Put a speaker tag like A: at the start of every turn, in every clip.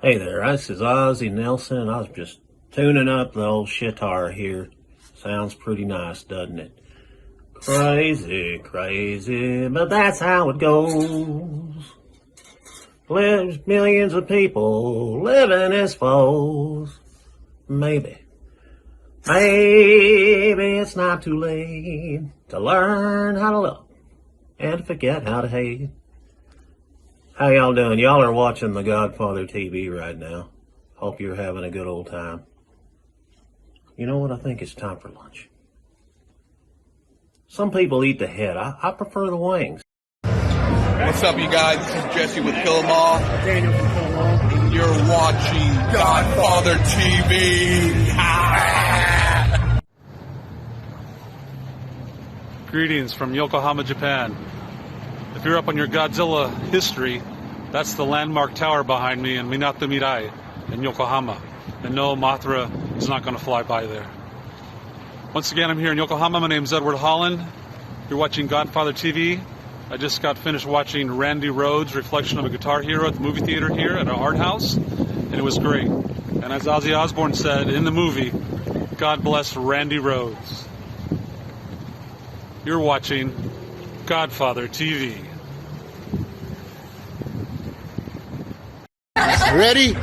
A: Hey there, this is Ozzy Nelson. I was just tuning up the old shitar here. Sounds pretty nice, doesn't it? Crazy, crazy, but that's how it goes. There's millions of people living as foes. Maybe it's not too late to learn how to love and to forget how to hate. How y'all doing? Y'all are watching the Godfather TV right now. Hope you're having a good old time. You know what? I think it's time for lunch. Some people eat the head. I prefer the wings.
B: What's up, you guys? This is Jesse with Kill 'Em All.
C: Daniel from Kill 'Em All.
B: And you're watching Godfather TV.
D: Greetings from Yokohama, Japan. If you're up on your Godzilla history, that's the landmark tower behind me in Minato Mirai in Yokohama. And no, Mothra is not going to fly by there. Once again, I'm here in Yokohama. My name's Edward Holland. You're watching Godfather TV. I just got finished watching Randy Rhoads' Reflection of a Guitar Hero at the movie theater here at our art house, and it was great. And as Ozzy Osbourne said in the movie, God bless Randy Rhoads. You're watching Godfather TV.
C: Ready?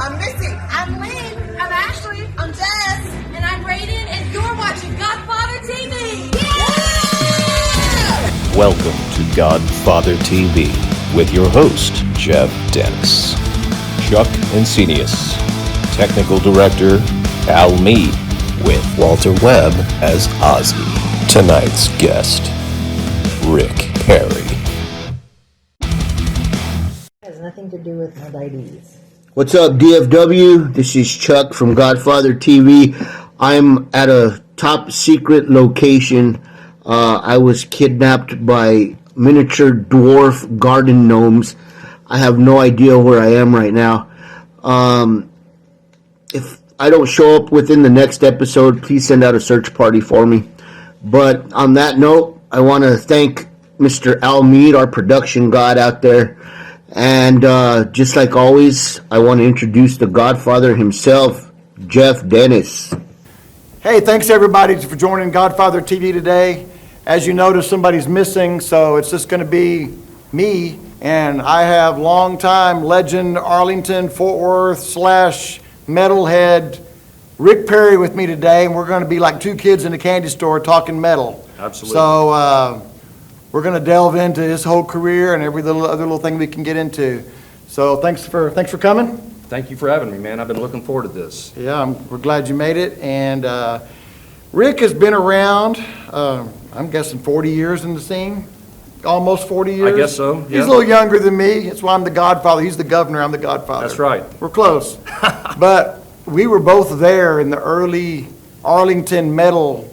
E: I'm Missy. I'm Lynn. I'm Ashley. I'm Jess. And I'm Raiden, and you're watching Godfather TV. Yeah!
F: Welcome to Godfather TV with your host, Jeff Dennis, Chuck Encenius, Technical Director, Al Mead, with Walter Webb as Ozzy. Tonight's guest, Rick Perry.
G: Has nothing to do with my diabetes.
C: What's up, DFW? This is Chuck from Godfather TV. I'm at a top secret location. I was kidnapped by miniature dwarf garden gnomes. I have no idea where I am right now. If I don't show up within the next episode, please send out a search party for me. But on that note, I want to thank Mr. Al Mead, our production god out there. And just like always, I want to introduce the Godfather himself, Jeff Dennis.
H: Hey, thanks everybody for joining Godfather TV today. As you notice, somebody's missing, so it's just going to be me. And I have longtime legend Arlington, Fort Worth / metalhead Rick Perry with me today, and we're going to be like two kids in a candy store talking metal.
I: Absolutely.
H: So we're going to delve into his whole career and every other little thing we can get into. So thanks for coming.
I: Thank you for having me, man. I've been looking forward to this.
H: Yeah, we're glad you made it. And Rick has been around, I'm guessing 40 years in the scene. Almost 40 years.
I: I guess so, yeah.
H: He's a little younger than me. That's why I'm the Godfather. He's the governor. I'm the Godfather.
I: That's right.
H: We're close. But we were both there in the early Arlington metal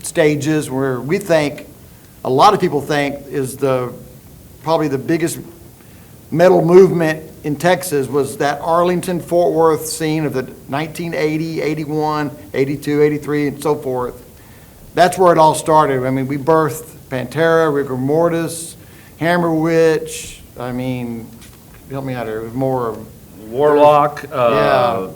H: stages, where we think, a lot of people think, is probably the biggest metal movement in Texas was that Arlington, Fort Worth scene of the 1980, 81, 82, 83, and so forth. That's where it all started. I mean, we birthed Pantera, Rigor Mortis, Hammer Witch. I mean, help me out here. It was more
I: Warlock,
H: Talon.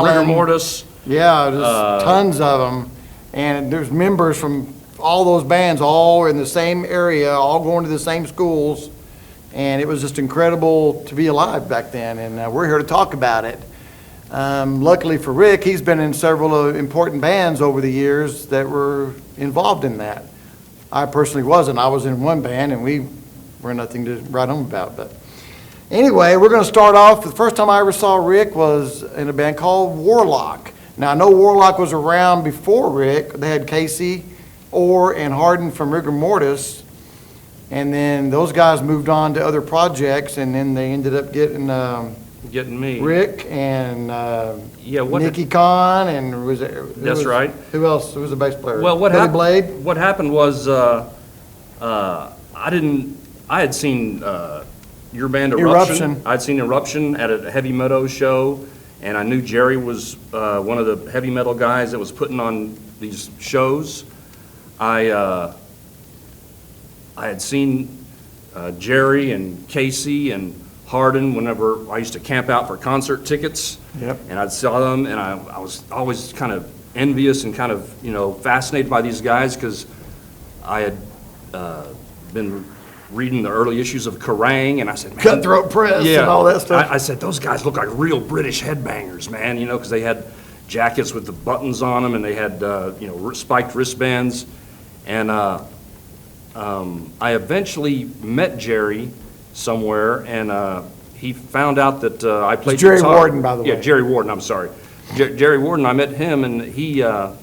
I: Rigor Mortis.
H: Yeah, there's tons of them. And there's members from all those bands all in the same area, all going to the same schools. And it was just incredible to be alive back then. And we're here to talk about it. Luckily for Rick, he's been in several important bands over the years that were involved in that. I personally wasn't. I was in one band, and we were nothing to write home about. But anyway, we're going to start off. The first time I ever saw Rick was in a band called Warlock. Now, I know Warlock was around before Rick. They had Casey, Orr, and Harden from Rigor Mortis. And then those guys moved on to other projects, and then they ended up getting
I: me.
H: Rick and Nicky Khan, and
I: That's right.
H: Who else? Who was the bass player?
I: Well,
H: what
I: happened was I had seen your band Eruption. I'd seen Eruption at a heavy metal show, and I knew Jerry was one of the heavy metal guys that was putting on these shows. I had seen Jerry and Casey and Harden whenever I used to camp out for concert tickets.
H: Yep.
I: And I'd saw them, and I was always kind of envious and kind of, fascinated by these guys because I had been reading the early issues of Kerrang, and I said, man,
H: Cutthroat Press and all that stuff.
I: I said, those guys look like real British headbangers, man, because they had jackets with the buttons on them, and they had, spiked wristbands. And I eventually met Jerry somewhere, and he found out that I played
H: Jerry
I: guitar.
H: Warden, by the way.
I: Yeah, Jerry Warden, I'm sorry. Jerry Warden, I met him, and he found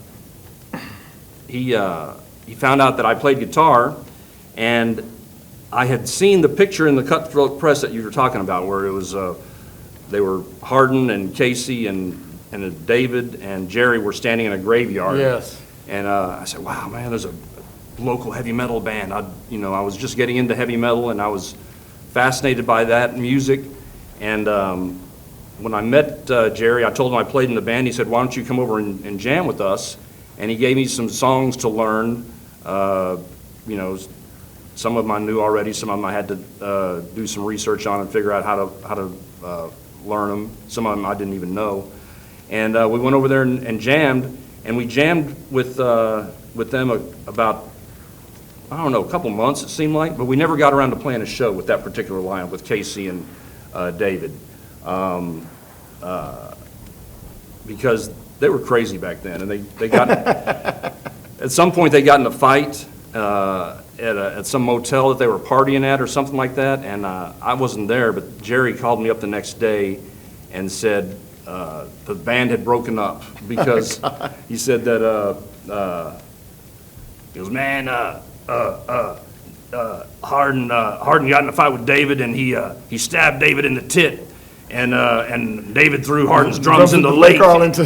I: out that I played guitar, and I had seen the picture in the Cutthroat Press that you were talking about, where it was, they were Harden and Casey and David and Jerry were standing in a graveyard.
H: Yes.
I: And I said, wow, man, there's a local heavy metal band. I was just getting into heavy metal, and I was fascinated by that music. And when I met Jerry, I told him I played in the band. He said, why don't you come over and jam with us? And he gave me some songs to learn. Some of them I knew already. Some of them I had to do some research on and figure out how to learn them. Some of them I didn't even know. And we went over there and jammed. And we jammed with them about, I don't know, a couple months it seemed like. But we never got around to playing a show with that particular lineup with Casey and David. Because they were crazy back then. And they got, at some point they got in a fight. At some motel that they were partying at or something like that, and I wasn't there, but Jerry called me up the next day and said the band had broken up because he said that he goes, man, Harden got in a fight with David, and he stabbed David in the tit. And David threw Harden's drums in the lake.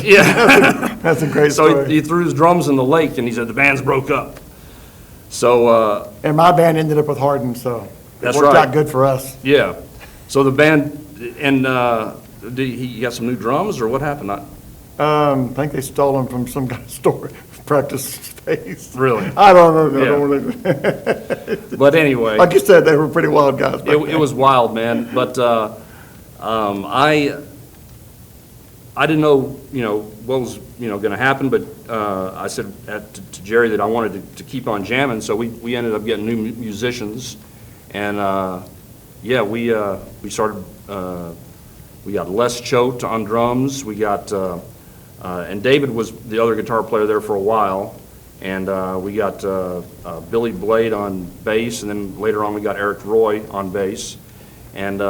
I: Yeah,
H: that's a great story.
I: So he threw his drums in the lake, and he said the band's broke up. So
H: and my band ended up with Harden, so it worked out good for us.
I: Yeah. So the band, and he got some new drums, or what happened?
H: I think they stole them from some guy's store practice space.
I: Really?
H: I don't know. Yeah.
I: But anyway,
H: like you said, they were pretty wild guys.
I: It was wild, man. But I didn't know, what was, going to happen, but I said to Jerry that I wanted to keep on jamming, so we ended up getting new musicians, and we started, we got Les Choate on drums, we got, and David was the other guitar player there for a while, and we got Billy Blade on bass, and then later on we got Eric Roy on bass, and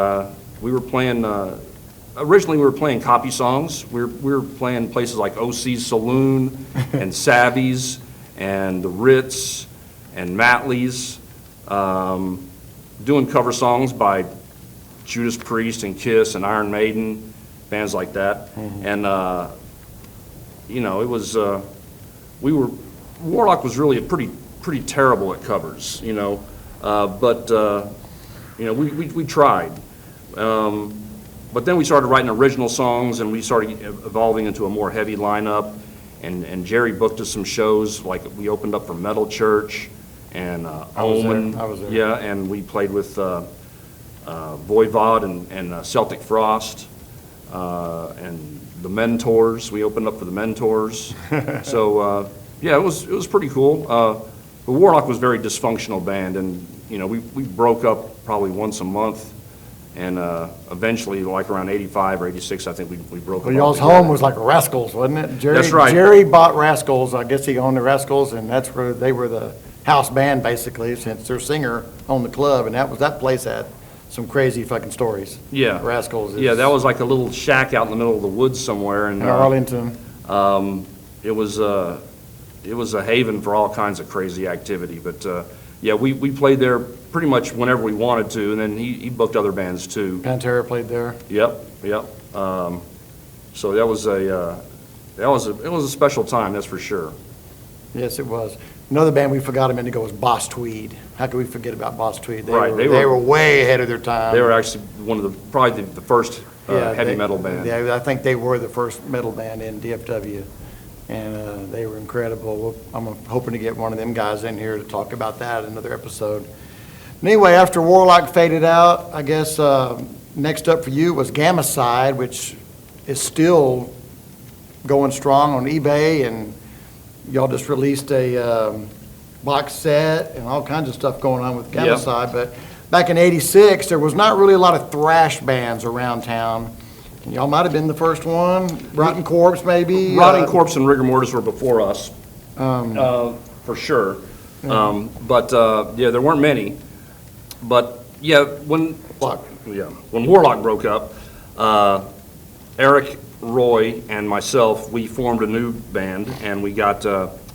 I: we were playing, originally we were playing copy songs. We were playing places like OC's Saloon and Savvy's and the Ritz and Matley's, doing cover songs by Judas Priest and Kiss and Iron Maiden, bands like that. Mm-hmm. And, it was, Warlock was really pretty terrible at covers, but we tried. But then we started writing original songs, and we started evolving into a more heavy lineup. And Jerry booked us some shows, like we opened up for Metal Church and Omen.
H: I was there.
I: Yeah, and we played with Voivod and Celtic Frost and the Mentors. We opened up for the Mentors. So it was pretty cool. But Warlock was a very dysfunctional band, and we broke up probably once a month. And eventually, like around 85 or 86, I think we broke up.
H: Well, y'all's home was like Rascals, wasn't it?
I: That's right.
H: Jerry bought Rascals. I guess he owned the Rascals, and that's where they were the house band, basically, since their singer owned the club. And that place had some crazy fucking stories.
I: Yeah.
H: Rascals.
I: Yeah, that was like a little shack out in the middle of the woods somewhere.
H: In Arlington.
I: It was a haven for all kinds of crazy activity. But, we played there pretty much whenever we wanted to, and then he booked other bands too.
H: Pantera played there.
I: Yep. So it was a special time, that's for sure.
H: Yes, it was. Another band we forgot a minute ago was Boss Tweed. How could we forget about Boss Tweed? They were way ahead of their time.
I: They were actually probably the first heavy metal band.
H: Yeah, I think they were the first metal band in DFW, and they were incredible. I'm hoping to get one of them guys in here to talk about that in another episode. Anyway, after Warlock faded out, I guess next up for you was Gammacide, which is still going strong on eBay, and y'all just released a box set and all kinds of stuff going on with Gammacide. But back in '86, there was not really a lot of thrash bands around town. And y'all might have been the first one. Rotten Corpse, maybe.
I: Rotting Corpse and Rigor Mortis were before us, for sure. But there weren't many. But when Warlock broke up, Eric, Roy, and myself, we formed a new band, and we got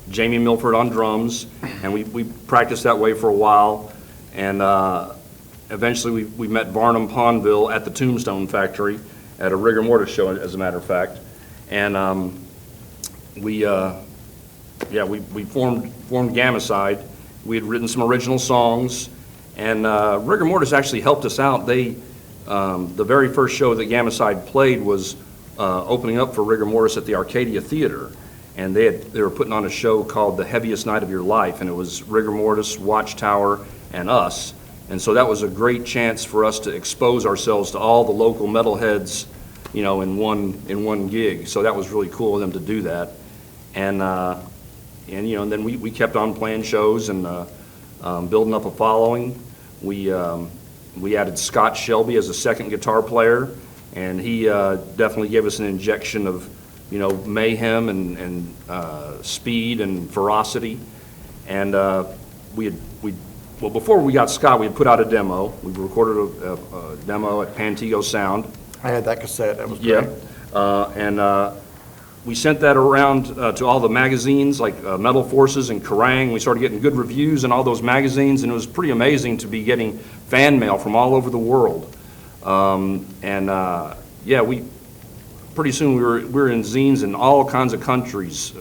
I: Jamie Milford on drums, and we practiced that way for a while, and eventually we met Barnum Pondville at the Tombstone Factory at a Rigor Mortis show, as a matter of fact, and we formed Gammacide. We had written some original songs, and Rigor Mortis actually helped us out. They the very first show that Gammacide played was opening up for Rigor Mortis at the Arcadia Theater, and they were putting on a show called The Heaviest Night of Your Life, and it was Rigor Mortis, Watchtower, and us. And so that was a great chance for us to expose ourselves to all the local metalheads, in one gig. So that was really cool of them to do that. And then we kept on playing shows and building up a following. We added Scott Shelby as a second guitar player, and he definitely gave us an injection of mayhem and speed and ferocity. And before we got Scott, we had put out a demo. We recorded a demo at Pantego Sound.
H: I had that cassette. That was great.
I: And we sent that around to all the magazines like Metal Forces and Kerrang. We started getting good reviews in all those magazines, and it was pretty amazing to be getting fan mail from all over the world. Pretty soon we were in zines in all kinds of countries.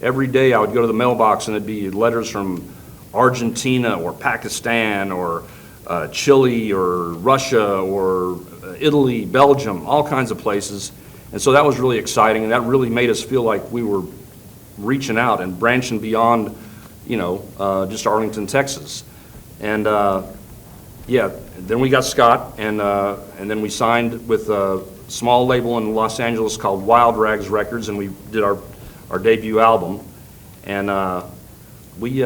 I: Every day I would go to the mailbox and it'd be letters from Argentina or Pakistan or Chile or Russia or Italy, Belgium, all kinds of places. And so that was really exciting, and that really made us feel like we were reaching out and branching beyond, just Arlington, Texas. And then we got Scott, and then we signed with a small label in Los Angeles called Wild Rags Records, and we did our debut album. And we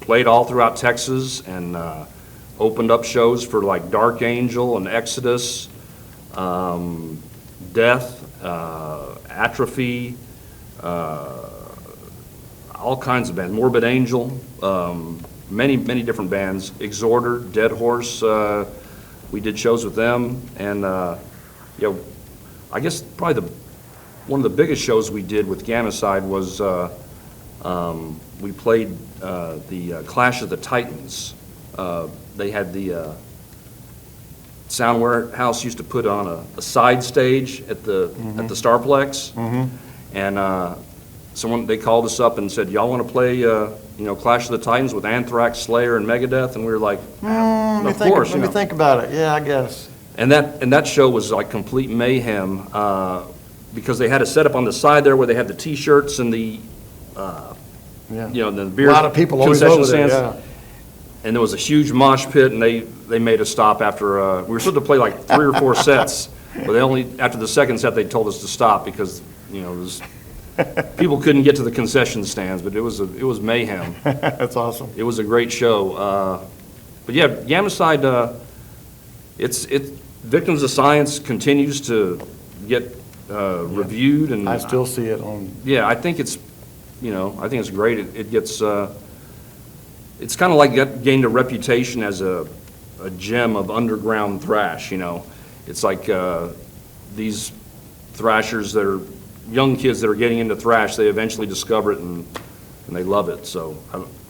I: played all throughout Texas and opened up shows for like Dark Angel and Exodus, Death, Atrophy, all kinds of bands, Morbid Angel, many different bands, Exhorter, Dead Horse, we did shows with them, and I guess probably one of the biggest shows we did with Gammacide was we played the Clash of the Titans. They had the Sound Warehouse used to put on a side stage at the Starplex, and they called us up and said, "Y'all want to play Clash of the Titans with Anthrax, Slayer, and Megadeth?" And we were like, "Of course."
H: Let me think about it. Yeah, I guess.
I: And that show was like complete mayhem because they had a setup on the side there where they had the T-shirts and the the beer.
H: A lot of people always
I: concession
H: over there.
I: stands. And there was a huge mosh pit, and they made us stop after we were supposed to play like 3 or 4 sets, but after the second set they told us to stop because people couldn't get to the concession stands. But it was mayhem.
H: That's awesome.
I: It was a great show. But yeah, Gammacide, it's Victims of Science continues to get reviewed, and
H: I still see it on.
I: Yeah, I think it's great. It gets. It's kind of like gained a reputation as a gem of underground thrash. It's like these thrashers that are young kids that are getting into thrash. They eventually discover it and they love it. So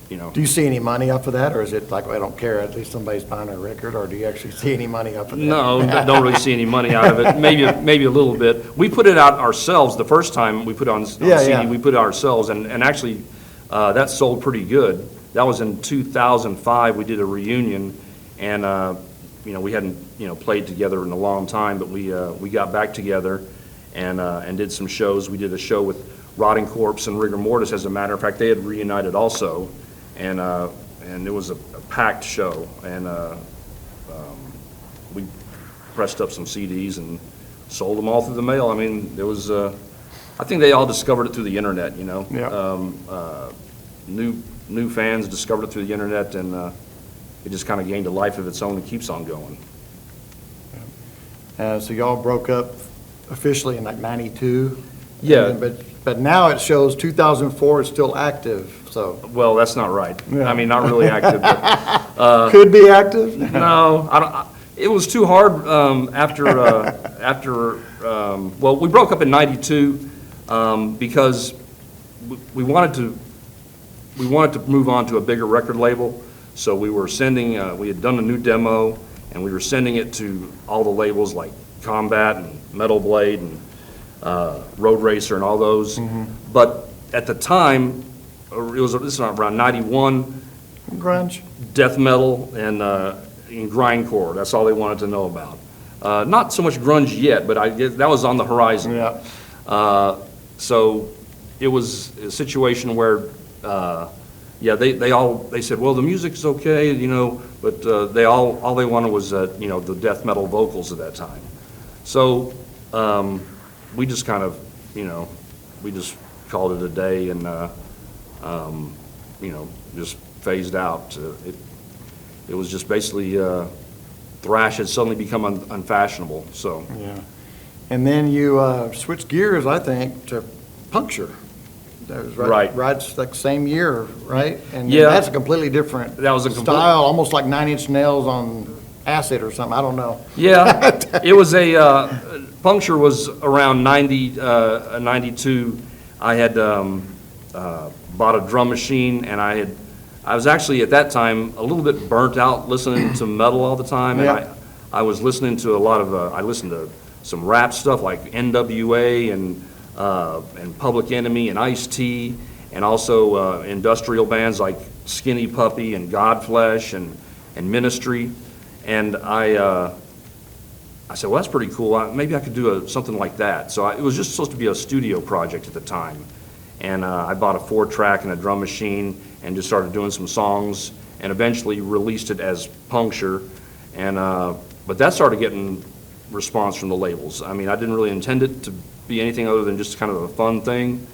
H: Do you see any money up for that, or is it like, I don't care, at least somebody's buying a record, or do you actually see any money up for that?
I: No, don't really see any money out of it. Maybe a little bit. We put it out ourselves the first time we put it on CD.
H: Yeah.
I: We put it ourselves, and actually that sold pretty good. That was in 2005. We did a reunion, and we hadn't played together in a long time, but we got back together and did some shows. We did a show with Rotting Corpse and Rigor Mortis. As a matter of fact, they had reunited also, and it was a packed show. And we pressed up some CDs and sold them all through the mail. I mean, there was, I think they all discovered it through the internet, you know?
H: Yeah.
I: New fans discovered it through the internet, and it just kind of gained a life of its own and keeps on going.
H: So y'all broke up officially in like 92?
I: Yeah.
H: But now it shows 2004 is still active, so.
I: Well, that's not right.
H: Yeah.
I: I mean, not really active, but
H: Could be active?
I: no, I don't. It was too hard well, we broke up in 92 because we wanted to move on to a bigger record label. So we were sending, we had done a new demo, and we were sending it to all the labels like Combat and Metal Blade and Road Racer and all those. But at the time, this is around 91,
H: Grunge?
I: death metal and grindcore. That's all they wanted to know about. Not so much grunge yet, but I guess that was on the horizon.
H: Yeah.
I: So it was a situation where, they said, well, the music's okay, you know, but all they wanted was, you know, the death metal vocals at that time. So we just kind of, you know, we just called it a day and, you know, just phased out. It was just basically thrash had suddenly become unfashionable. So
H: Yeah. And then you switched gears, I think, to Puncture. That was
I: Right.
H: right, like same year, right? And
I: Yeah.
H: that's a completely different
I: That was a
H: style, almost like Nine Inch Nails on acid or something. I don't know.
I: yeah, it was Puncture was around 92. I had bought a drum machine, and I was actually at that time a little bit burnt out listening to metal all the time, and
H: Yeah.
I: I was listening to a lot of I listened to some rap stuff like NWA and Public Enemy and Ice-T, and also industrial bands like Skinny Puppy and Godflesh and Ministry, and I said, well, that's pretty cool. Maybe I could do something like that. So it was just supposed to be a studio project at the time. And I bought a 4-track and a drum machine and just started doing some songs and eventually released it as Puncture. And but that started getting response from the labels. I mean, I didn't really intend it to be anything other than just kind of a fun thing,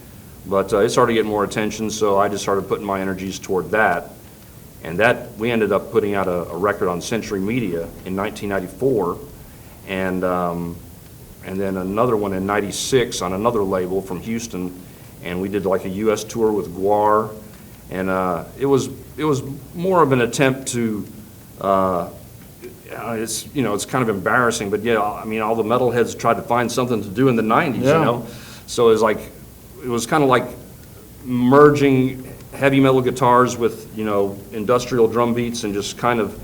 I: but it started getting more attention, so I just started putting my energies toward that. And that, we ended up putting out a record on Century Media in 1994, and then another one in 96 on another label from Houston, and we did like a U.S. tour with Guar, and it was more of an attempt to, it's, you know, it's kind of embarrassing, but yeah, I mean, all the metalheads tried to find something to do in the 90s,
H: Yeah.
I: you know? So it was kind of like merging heavy metal guitars with, you know, industrial drum beats and just kind of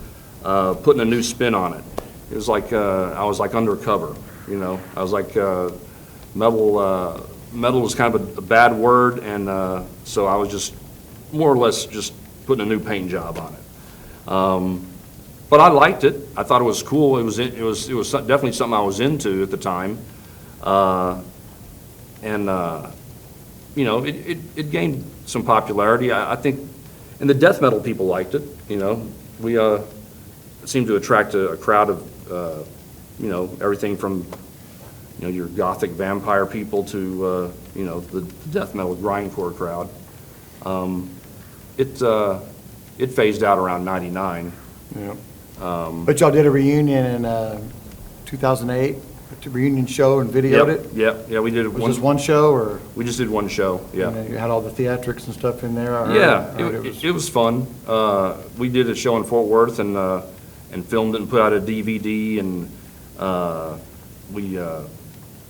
I: putting a new spin on it. It was like, I was like undercover, you know? I was like, metal was kind of a bad word, and so I was just more or less just putting a new paint job on it. But I liked it. I thought it was cool. It was definitely something I was into at the time, and you know, it gained some popularity. I think, and the death metal people liked it. You know, we seemed to attract a crowd of you know, everything from, you know, your gothic vampire people to you know, the death metal grindcore crowd. It phased out around 99.
H: Yeah. But y'all did a reunion in 2008, a reunion show and videoed it?
I: Yeah, we did it.
H: Was this one show, or?
I: We just did one show, yeah.
H: You had all the theatrics and stuff in there? I heard-
I: Yeah,
H: I heard
I: it was fun. We did a show in Fort Worth and filmed it and put out a DVD, and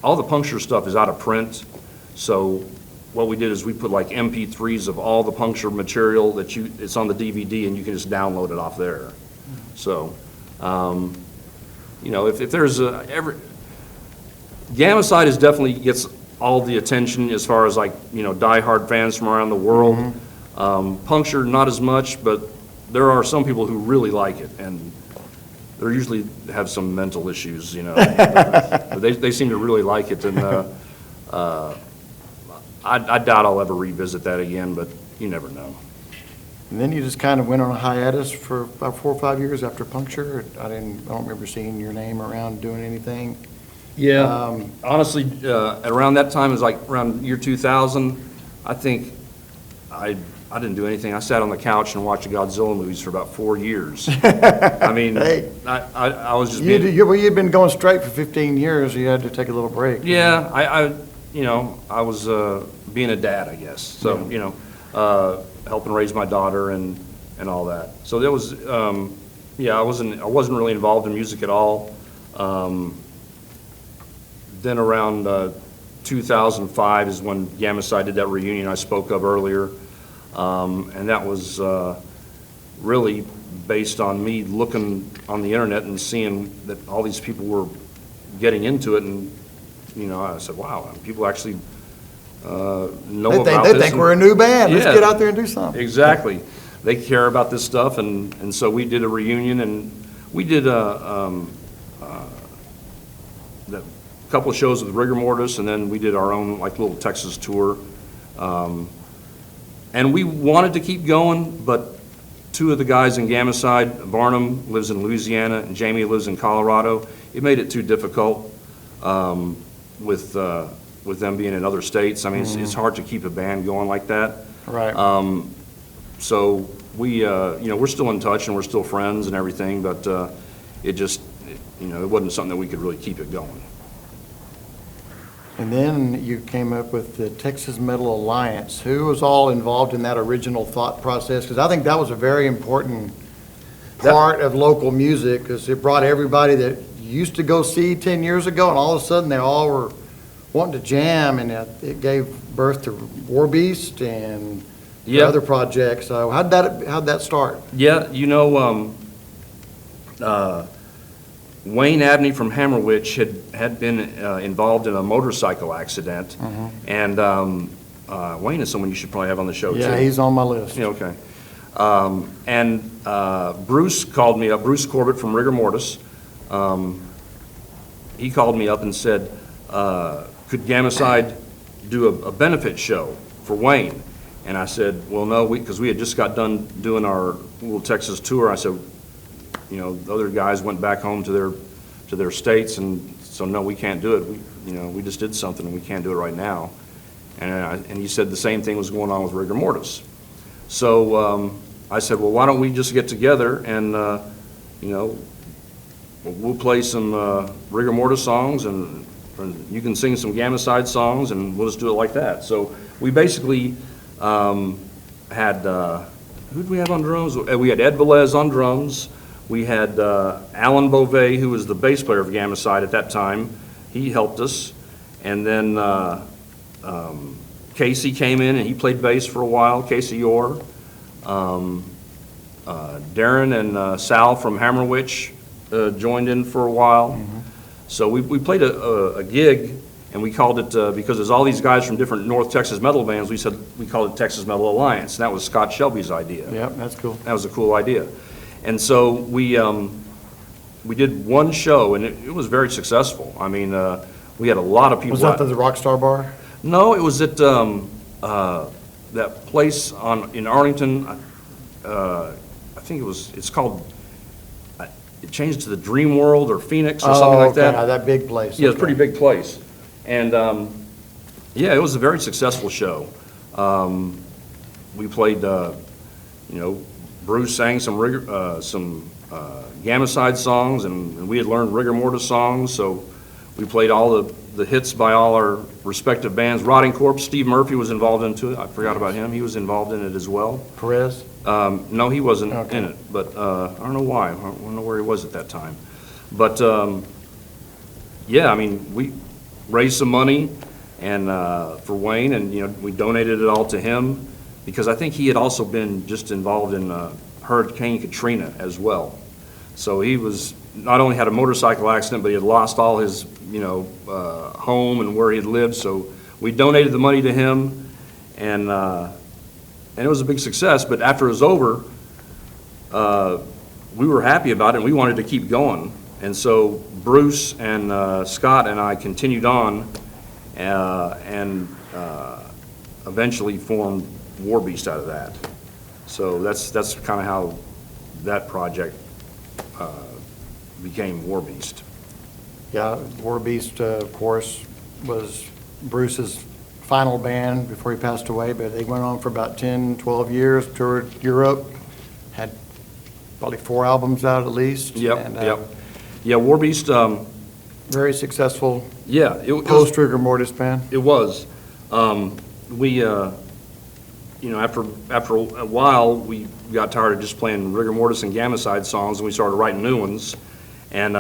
I: all the Puncture stuff is out of print, so what we did is we put like MP3s of all the Puncture material it's on the DVD, and you can just download it off there. So, you know, if there's Gammacide definitely gets all the attention as far as, like, you know, diehard fans from around the world. Puncture, not as much, but there are some people who really like it, and they usually have some mental issues, you know. But they seem to really like it, and I doubt I'll ever revisit that again, but you never know.
H: And then you just kind of went on a hiatus for about 4 or 5 years after Puncture. I don't remember seeing your name around doing anything.
I: Yeah, honestly, around that time, it was like around year 2000, I think I didn't do anything. I sat on the couch and watched the Godzilla movies for about 4 years. I mean,
H: Hey.
I: I was just
H: You'd been going straight for 15 years, you had to take a little break.
I: yeah, I was being a dad, I guess. So, helping raise my daughter and all that. So there was, I wasn't really involved in music at all. Then around 2005 is when Gammacide did that reunion I spoke of earlier. And that was really based on me looking on the internet and seeing that all these people were getting into it. And, I said, wow, people actually know about this.
H: They think we're a new band. Let's
I: Yeah.
H: get out there and do something.
I: Exactly. They care about this stuff, and so we did a reunion, and we did a couple of shows with Rigor Mortis, and then we did our own like little Texas tour. And we wanted to keep going, but two of the guys in Gammacide, Barnum lives in Louisiana and Jamie lives in Colorado. It made it too difficult with them being in other states. I mean, it's hard to keep a band going like that.
H: Right.
I: So we, we're still in touch and we're still friends and everything, but it wasn't something that we could really keep it going.
H: And then you came up with the Texas Metal Alliance. Who was all involved in that original thought process? Because I think that was a very important part of local music, because it brought everybody that you used to go see 10 years ago, and all of a sudden they all were wanting to jam, and it gave birth to Warbeast and other projects. So how'd that start?
I: Yeah, Wayne Abney from Hammerwich had been involved in a motorcycle accident, and Wayne is someone you should probably have on the show too.
H: Yeah, he's on my list.
I: Yeah, okay. And Bruce called me up, Bruce Corbett from Rigor Mortis. He called me up and said, could Gammacide do a benefit show for Wayne? And I said, well, no, because we had just got done doing our little Texas tour. I said, the other guys went back home to their states, and so no, we can't do it. We just did something, and we can't do it right now. And he said the same thing was going on with Rigor Mortis. So I said, well, why don't we just get together and we'll play some Rigor Mortis songs, and you can sing some Gammacide songs, and we'll just do it like that. So we basically had who did we have on drums? We had Ed Velez on drums. We had Alan Beauvais, who was the bass player of Gammacide at that time. He helped us. And then Casey came in and he played bass for a while, Casey Orr. Darren and Sal from Hammerwich joined in for a while. So we played a gig, and we called it, because there's all these guys from different North Texas metal bands, we called it Texas Metal Alliance. And that was Scott Shelby's idea.
H: Yeah, that's cool.
I: That was a cool idea. And so we did one show, and it was very successful. I mean, we had a lot of people.
H: Was that the Rockstar Bar?
I: No, it was at that place in Arlington. I think it's called. It changed to the Dream World or Phoenix or something like that.
H: That big place.
I: Yeah, it's a pretty big place, and it was a very successful show. We played, Bruce sang some Gammacide songs, and we had learned Rigor Mortis songs, so we played all the hits by all our respective bands. Rotting Corpse, Steve Murphy was involved into it. I forgot about him. He was involved in it as well.
H: Perez?
I: No, he wasn't in it, but I don't know why. I don't know where he was at that time. But, we raised some money and for Wayne, and, we donated it all to him, because I think he had also been just involved in Hurricane Katrina as well. So he was not only had a motorcycle accident, but he had lost all his, home and where he had lived. So we donated the money to him, and it was a big success. But after it was over, we were happy about it, and we wanted to keep going. And so Bruce and Scott and I continued on, and eventually formed Warbeast out of that. So that's kind of how that project became Warbeast.
H: Yeah, Warbeast, of course, was Bruce's final band before he passed away, but they went on for about 10, 12 years, toured Europe, had probably 4 albums out at least.
I: Yep, yep. Yeah, Warbeast.
H: Very successful.
I: Yeah,
H: post rigor mortis band.
I: It was. We, after a while, we got tired of just playing rigor mortis and Gammacide songs, and we started writing new ones. And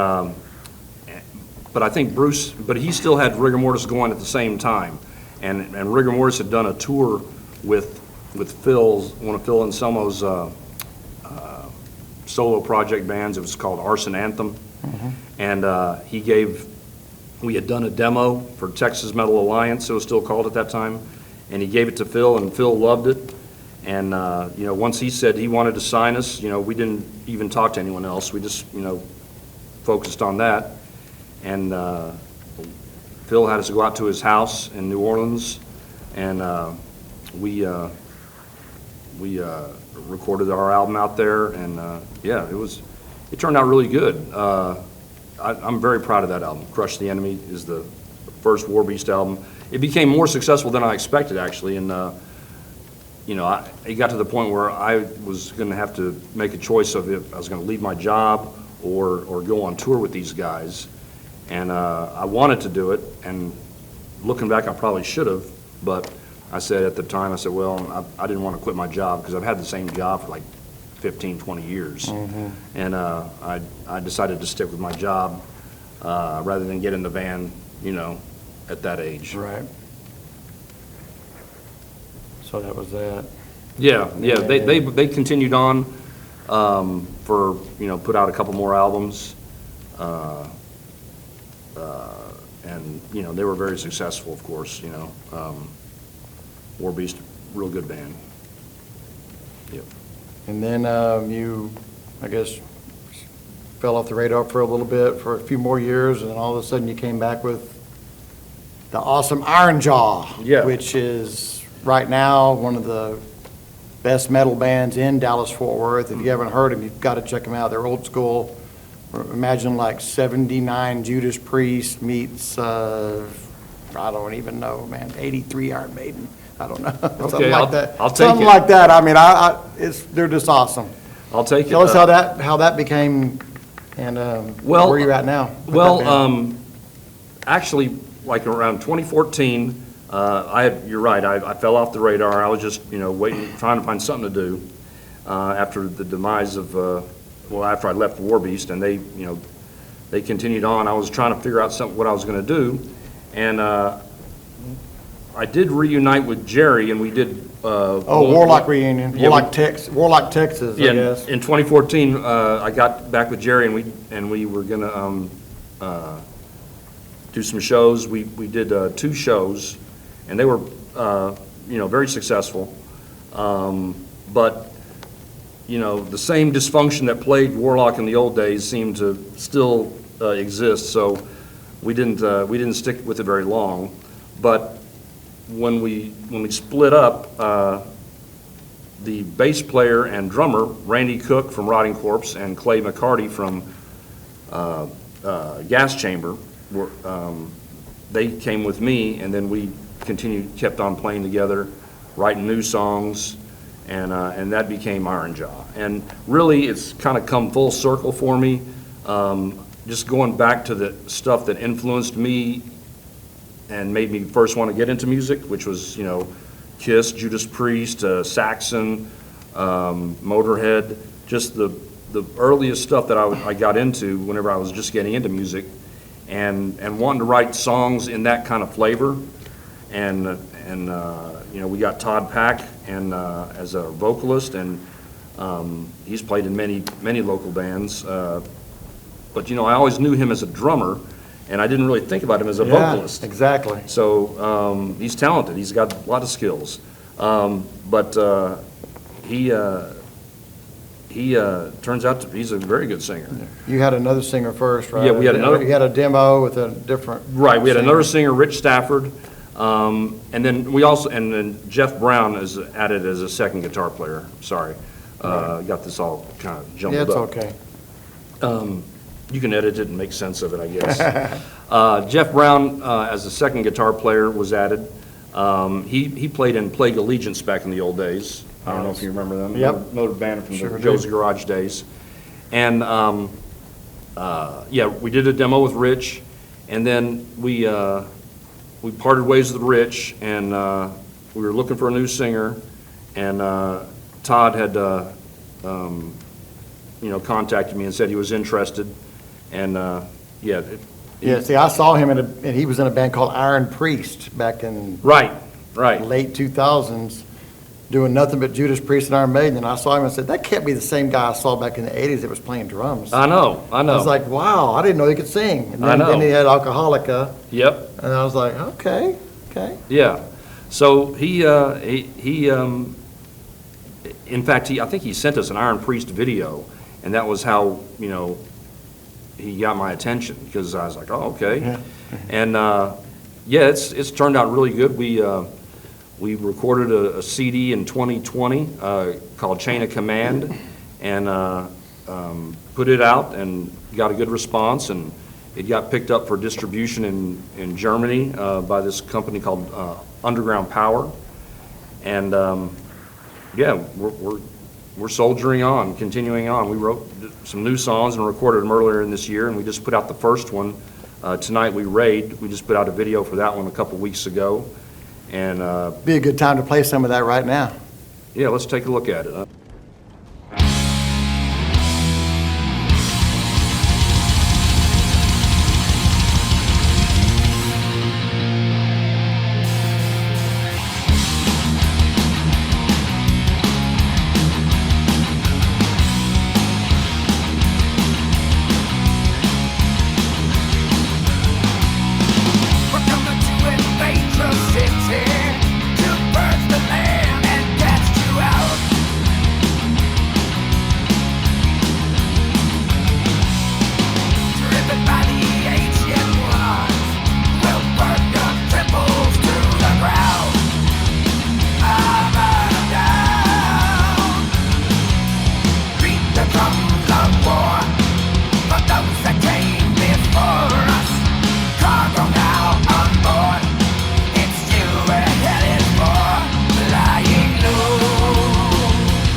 I: but I think Bruce, but he still had rigor mortis going at the same time, and rigor mortis had done a tour with Phil's, one of Phil Anselmo's solo project bands. It was called Arson Anthem. And we had done a demo for Texas Metal Alliance, it was still called at that time, and he gave it to Phil, and Phil loved it. And, once he said he wanted to sign us, we didn't even talk to anyone else. We just, focused on that. And Phil had us go out to his house in New Orleans, and we recorded our album out there, and it turned out really good. I'm very proud of that album. Crush the Enemy is the first Warbeast album. It became more successful than I expected, actually, and it got to the point where I was going to have to make a choice of if I was going to leave my job or go on tour with these guys. And I wanted to do it, and looking back, I probably should have, but I said at the time, well, I didn't want to quit my job because I've had the same job for like 15, 20 years. And I decided to stick with my job rather than get in the van, at that age.
H: Right. So that was that.
I: Yeah. They continued on for, put out a couple more albums. And, they were very successful, of course, Warbeast, real good band. Yep.
H: And then you, I guess, fell off the radar for a little bit for a few more years, and then all of a sudden you came back with the awesome Iron Jaw, which is right now one of the best metal bands in Dallas-Fort Worth. If you haven't heard them, you've got to check them out. They're old school. Imagine like 79 Judas Priest meets, I don't even know, man, 83 Iron Maiden. I don't know. Something like that.
I: I'll take
H: Something
I: it.
H: like that. I mean, they're just awesome.
I: I'll take it.
H: Tell us how that became, and where you're at now.
I: Well, actually, like around 2014, you're right. I fell off the radar. I was just, waiting, trying to find something to do after the demise of, after I left Warbeast, and they continued on. I was trying to figure out what I was going to do, and I did reunite with Jerry, and we did.
H: Warlock reunion.
I: Yeah,
H: Warlock, Texas.
I: Yeah,
H: I guess.
I: in 2014, I got back with Jerry, and we were gonna do some shows. We did 2 shows, and they were very successful. But the same dysfunction that plagued Warlock in the old days seemed to still exist. So we didn't stick with it very long. But when we split up, the bass player and drummer, Randy Cook from Rotting Corpse and Clay McCarty from Gas Chamber, they came with me, and then we kept on playing together, writing new songs, and that became Iron Jaw. And really, it's kind of come full circle for me, just going back to the stuff that influenced me and made me first want to get into music, which was, Kiss, Judas Priest, Saxon, Motorhead, just the earliest stuff that I got into whenever I was just getting into music, and wanting to write songs in that kind of flavor. And we got Todd Pack and as a vocalist, and he's played in many local bands. But I always knew him as a drummer, and I didn't really think about him as a vocalist.
H: Exactly.
I: So he's talented. He's got a lot of skills. But he turns out he's a very good singer.
H: You had another singer first, right?
I: Yeah, we had another.
H: You had a demo with a different.
I: Right, we had another singer, Rich Stafford. And then Jeff Brown is added as a second guitar player. Sorry, got this all kind of jumbled up.
H: Yeah, it's okay.
I: You can edit it and make sense of it, I guess. Jeff Brown, as a second guitar player, was added. He played in Plague Allegiance back in the old days. I don't know if you remember them.
H: Yep.
I: Motor band from
H: Sure
I: the
H: do.
I: Joe's Garage days. And we did a demo with Rich, and then we parted ways with Rich, and we were looking for a new singer, and Todd had contacted me and said he was interested, and
H: See, I saw him and he was in a band called Iron Priest back in
I: right.
H: late 2000s, doing nothing but Judas Priest and Iron Maiden. And I saw him and said, that can't be the same guy I saw back in the 80s that was playing drums.
I: I know.
H: I was like, wow, I didn't know he could sing. And
I: I know.
H: then he had Alcoholica.
I: Yep.
H: And I was like, okay.
I: Yeah. So he in fact, I think he sent us an Iron Priest video, and that was how, he got my attention, because I was like, oh, okay.
H: Yeah.
I: And, it's turned out really good. We recorded a CD in 2020 called Chain of Command, and put it out and got a good response, and it got picked up for distribution in Germany by this company called Underground Power. And we're soldiering on, continuing on. We wrote some new songs and recorded them earlier in this year, and we just put out the first one. Tonight We Raid. We just put out a video for that one a couple weeks ago. And
H: Be a good time to play some of that right now.
I: yeah, let's take a look at it.
J: We're coming to invade your city, to burn the land and cast you out. Driven by the ancient ones, we'll burn your temples to the ground. I'll burn them down. Beat the drums of war for those that came before us. Cargo now on board. It's you we're headed for. Flying low,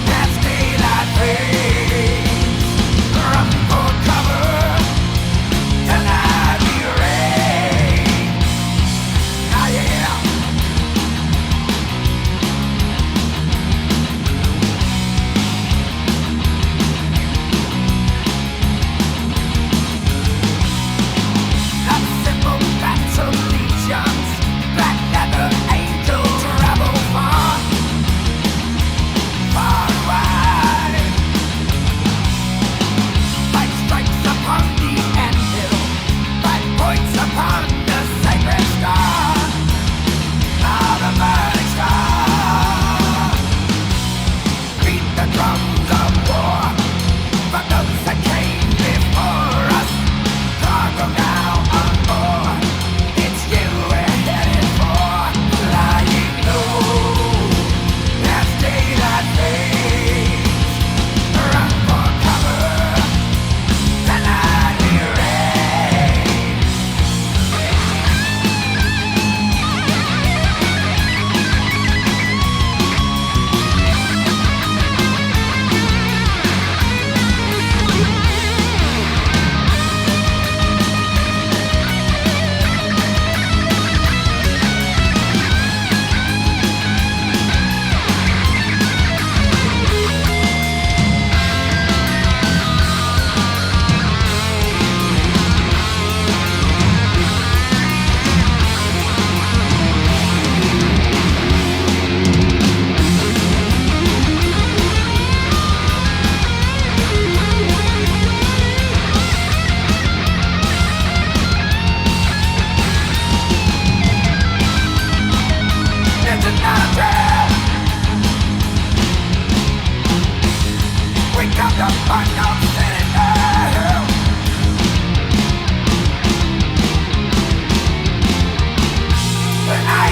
J: that's daylight fades. Run for cover. Tonight we raid. Ah, yeah. Not simple battle legions, black leather angels travel far, far and wide. Fight strikes upon the anvil, fight points upon the sacred star, the burning star. Beat the drums of war for those that came before us. Cargo now on board. It's you we're headed for. Flying low, as daylight fades. Run for cover. Tonight we raid. It's another trap. We come to find no city now. Tonight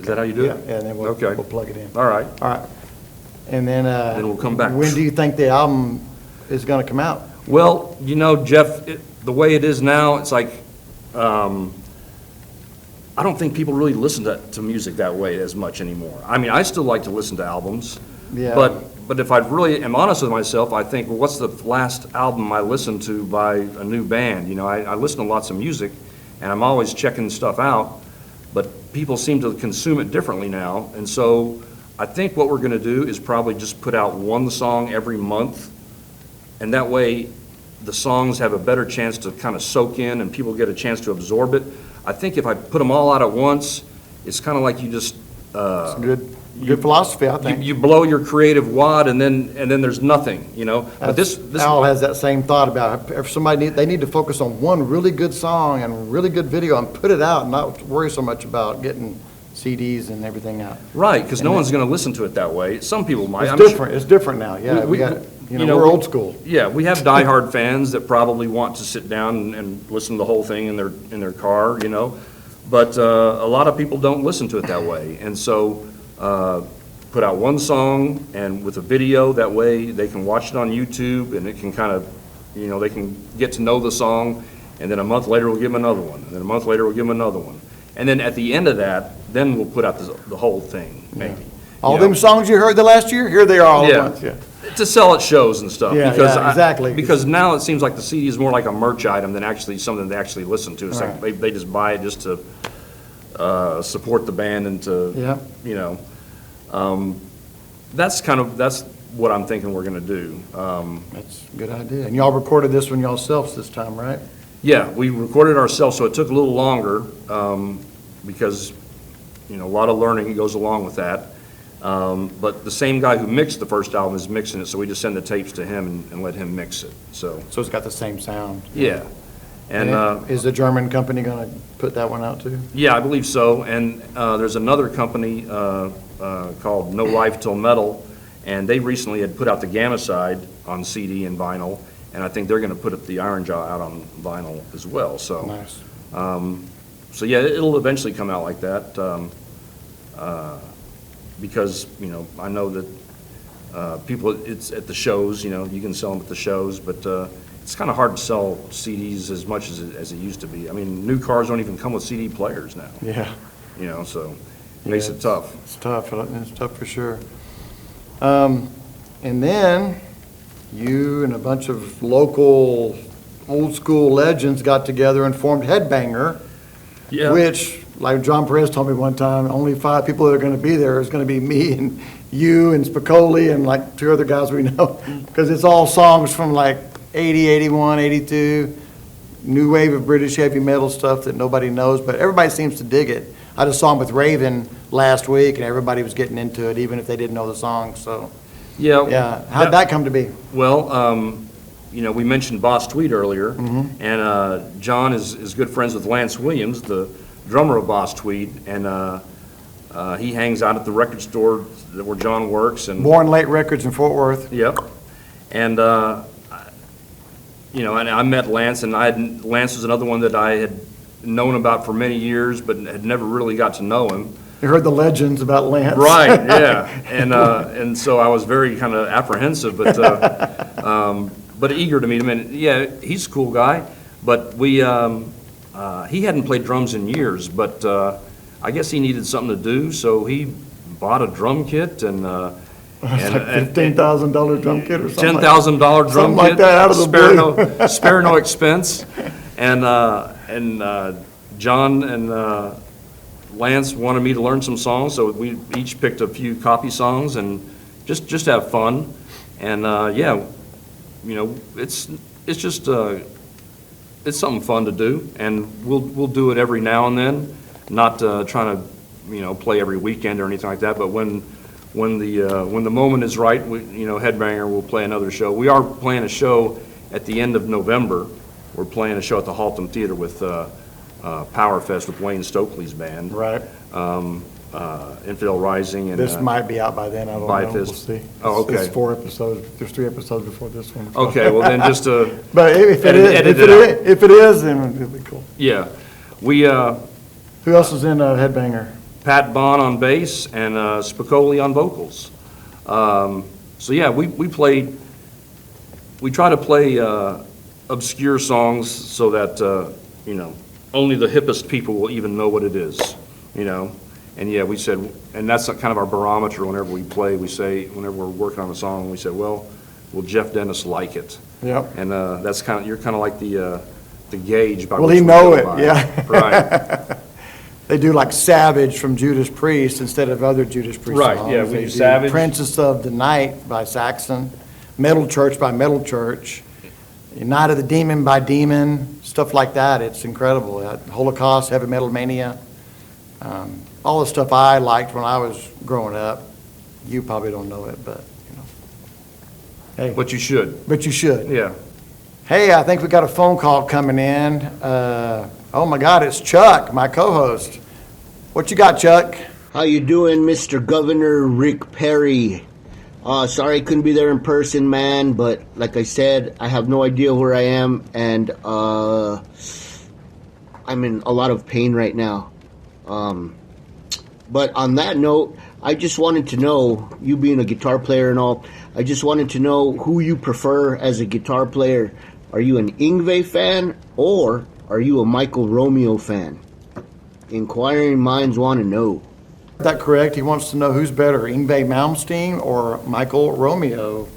I: Is that how you do it?
H: Yeah, and then we'll plug it in.
I: All right.
H: All right. And then
I: we'll come back.
H: When do you think the album is going to come out?
I: Well, Jeff, the way it is now, it's like, I don't think people really listen to music that way as much anymore. I mean, I still like to listen to albums, but if I really am honest with myself, I think, well, what's the last album I listened to by a new band? I listen to lots of music, and I'm always checking stuff out, but people seem to consume it differently now, and so I think what we're going to do is probably just put out one song every month, and that way the songs have a better chance to kind of soak in and people get a chance to absorb it. I think if I put them all out at once, it's kind of like you just
H: it's good philosophy, I think.
I: You blow your creative wad and then there's nothing, But this
H: Al has that same thought about it. If they need to focus on one really good song and really good video and put it out and not worry so much about getting CDs and everything out.
I: Right, because no one's going to listen to it that way. Some people might.
H: It's different. It's different now. Yeah, we're old school.
I: Yeah, we have diehard fans that probably want to sit down and listen to the whole thing in their car, But a lot of people don't listen to it that way, and so put out one song and with a video. That way they can watch it on YouTube and it can kind of, they can get to know the song. And then a month later we'll give them another one. And then a month later we'll give them another one. And then at the end of that, then we'll put out the whole thing, maybe.
H: All them songs you heard the last year, here they are all at once. Yeah.
I: To sell at shows and stuff.
H: Yeah, exactly.
I: Because now it seems like the CD is more like a merch item than actually something they actually listen to. It's
H: Right.
I: like they just buy it just to support the band and to, that's what I'm thinking we're going to do.
H: That's a good idea. And y'all recorded this one yourselves this time, right?
I: Yeah, we recorded ourselves, so it took a little longer because, a lot of learning goes along with that. But the same guy who mixed the first album is mixing it, so we just send the tapes to him and let him mix it. So
H: it's got the same sound.
I: Yeah. And
H: is the German company going to put that one out too?
I: Yeah, I believe so. And there's another company called No Life Till Metal, and they recently had put out the Gammacide on CD and vinyl, and I think they're going to put the Iron Jaw out on vinyl as well. So
H: nice.
I: So yeah, it'll eventually come out like that. Because, I know that people, it's at the shows, you can sell them at the shows, but it's kind of hard to sell CDs as much as it used to be. I mean, new cars don't even come with CD players now.
H: Yeah.
I: So it makes it tough.
H: It's tough. It's tough for sure. And then you and a bunch of local old school legends got together and formed Headbanger, which, like John Perez told me one time, only 5 people that are going to be there is going to be me and you and Spicoli and like 2 other guys we know, because it's all songs from like 80, 81, 82, new wave of British heavy metal stuff that nobody knows, but everybody seems to dig it. I just saw them with Raven last week, and everybody was getting into it, even if they didn't know the song. So, how'd that come to be?
I: Well, we mentioned Boss Tweed earlier, and John is good friends with Lance Williams, the drummer of Boss Tweed, and he hangs out at the record store where John works. And
H: Born Late Records in Fort Worth.
I: Yep. And and I met Lance, and Lance was another one that I had known about for many years, but had never really got to know him.
H: You heard the legends about Lance.
I: Right, yeah. And so I was very kind of apprehensive, but eager to meet him. And yeah, he's a cool guy, but he hadn't played drums in years, but I guess he needed something to do, so he bought a drum kit and
H: It's like $15,000 drum kit or something.
I: $10,000 drum
H: something
I: kit.
H: Like that out of the blue.
I: Spare no expense. And John and Lance wanted me to learn some songs, so we each picked a few copy songs and just have fun. And it's just it's something fun to do, and we'll do it every now and then. Not trying to play every weekend or anything like that, but when the moment is right, Headbanger will play another show. We are playing a show at the end of November. We're playing a show at the Haltom Theater with Power Fest with Wayne Stokely's band.
H: Right.
I: Infidel Rising. And
H: this might be out by then. I don't know. We'll see.
I: Oh, okay.
H: It's 4 episodes. There's 3 episodes before this one.
I: Okay. Well, then just
H: but if it is, then it'll be cool.
I: Yeah. We.
H: Who else is in Headbanger?
I: Pat Bond on bass, and Spicoli on vocals. So yeah, we try to play obscure songs so that, only the hippest people will even know what it is, And yeah, we said, and that's kind of our barometer whenever we play. We say, whenever we're working on a song, we say, well, will Jeff Dennis like it?
H: Yep.
I: And that's you're kind of like the gauge by
H: Will
I: which
H: he
I: we
H: know
I: go
H: it?
I: by.
H: Yeah.
I: Right.
H: They do like Savage from Judas Priest instead of other Judas Priest
I: Right,
H: songs.
I: yeah, we
H: They
I: do Savage.
H: Princess of the Night by Saxon, Metal Church by Metal Church, Night of the Demon by Demon, stuff like that. It's incredible. Holocaust, Heavy Metal Mania, all the stuff I liked when I was growing up. You probably don't know it, but, Hey.
I: But you should.
H: But you should.
I: Yeah.
H: Hey, I think we got a phone call coming in. Oh my God, it's Chuck, my co-host. What you got, Chuck?
C: How you doing, Mr. Governor Rick Perry? Sorry I couldn't be there in person, man, but like I said, I have no idea where I am, and I'm in a lot of pain right now. But on that note, I just wanted to know, you being a guitar player and all, I just wanted to know who you prefer as a guitar player. Are you an Yngwie fan, or are you a Michael Romeo fan? Inquiring minds want to know.
H: Is that correct? He wants to know who's better, Yngwie Malmsteen or Michael Romeo?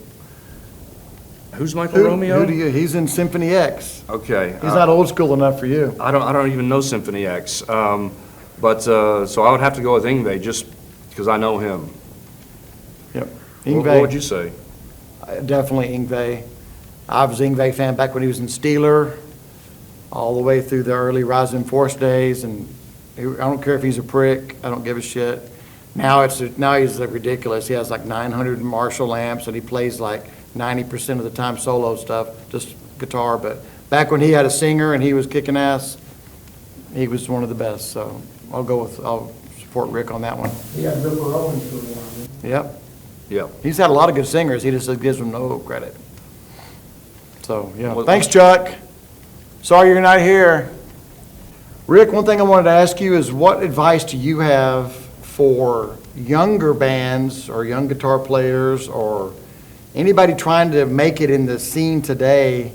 I: Who's Michael Romeo?
H: He's in Symphony X.
I: Okay.
H: He's not old school enough for you.
I: I don't even know Symphony X. So I would have to go with Yngwie just because I know him.
H: Yep.
I: What would you say?
H: Definitely Yngwie. I was an Yngwie fan back when he was in Steeler, all the way through the early Rising Force days, and I don't care if he's a prick. I don't give a shit. Now he's ridiculous. He has like 900 Marshall amps, and he plays like 90% of the time solo stuff, just guitar. But back when he had a singer and he was kicking ass, he was one of the best. So I'll support Rick on that one.
G: He got Ripper Owens to one.
H: Yep.
I: Yep.
H: He's had a lot of good singers. He just gives them no credit. So, yeah.
I: Well,
H: Thanks, Chuck. Sorry you're not here. Rick, one thing I wanted to ask you is what advice do you have for younger bands or young guitar players or anybody trying to make it in the scene today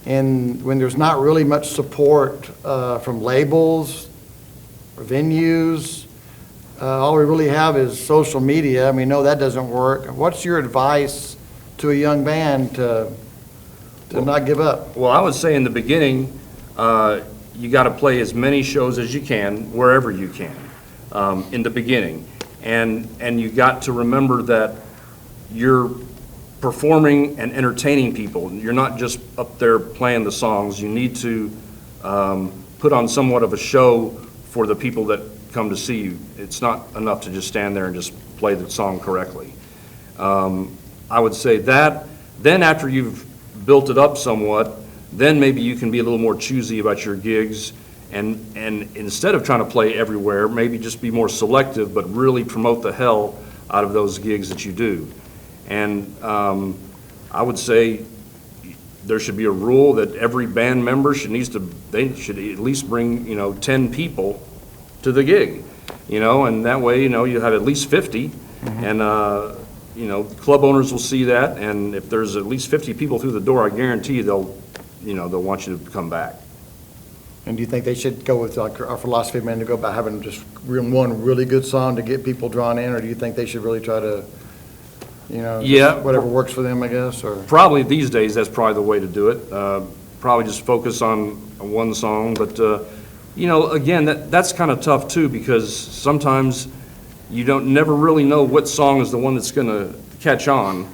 H: and when there's not really much support from labels or venues? All we really have is social media, and we know that doesn't work. What's your advice to a young band to not give up?
I: Well, I would say in the beginning, you got to play as many shows as you can, wherever you can, in the beginning. And you got to remember that you're performing and entertaining people. You're not just up there playing the songs. You need to put on somewhat of a show for the people that come to see you. It's not enough to just stand there and just play the song correctly. I would say that. Then after you've built it up somewhat, then maybe you can be a little more choosy about your gigs, and instead of trying to play everywhere, maybe just be more selective, but really promote the hell out of those gigs that you do. And I would say there should be a rule that every band member should at least bring 10 people to the gig, and that way you have at least 50, and club owners will see that, and if there's at least 50 people through the door, I guarantee you they'll want you to come back.
H: And do you think they should go with like our philosophy, man, to go about having just one really good song to get people drawn in, or do you think they should really try to, whatever works for them, I guess? Or
I: Probably these days that's probably the way to do it. Probably just focus on one song, but again, that's kind of tough too, because sometimes you never really know what song is the one that's going to catch on.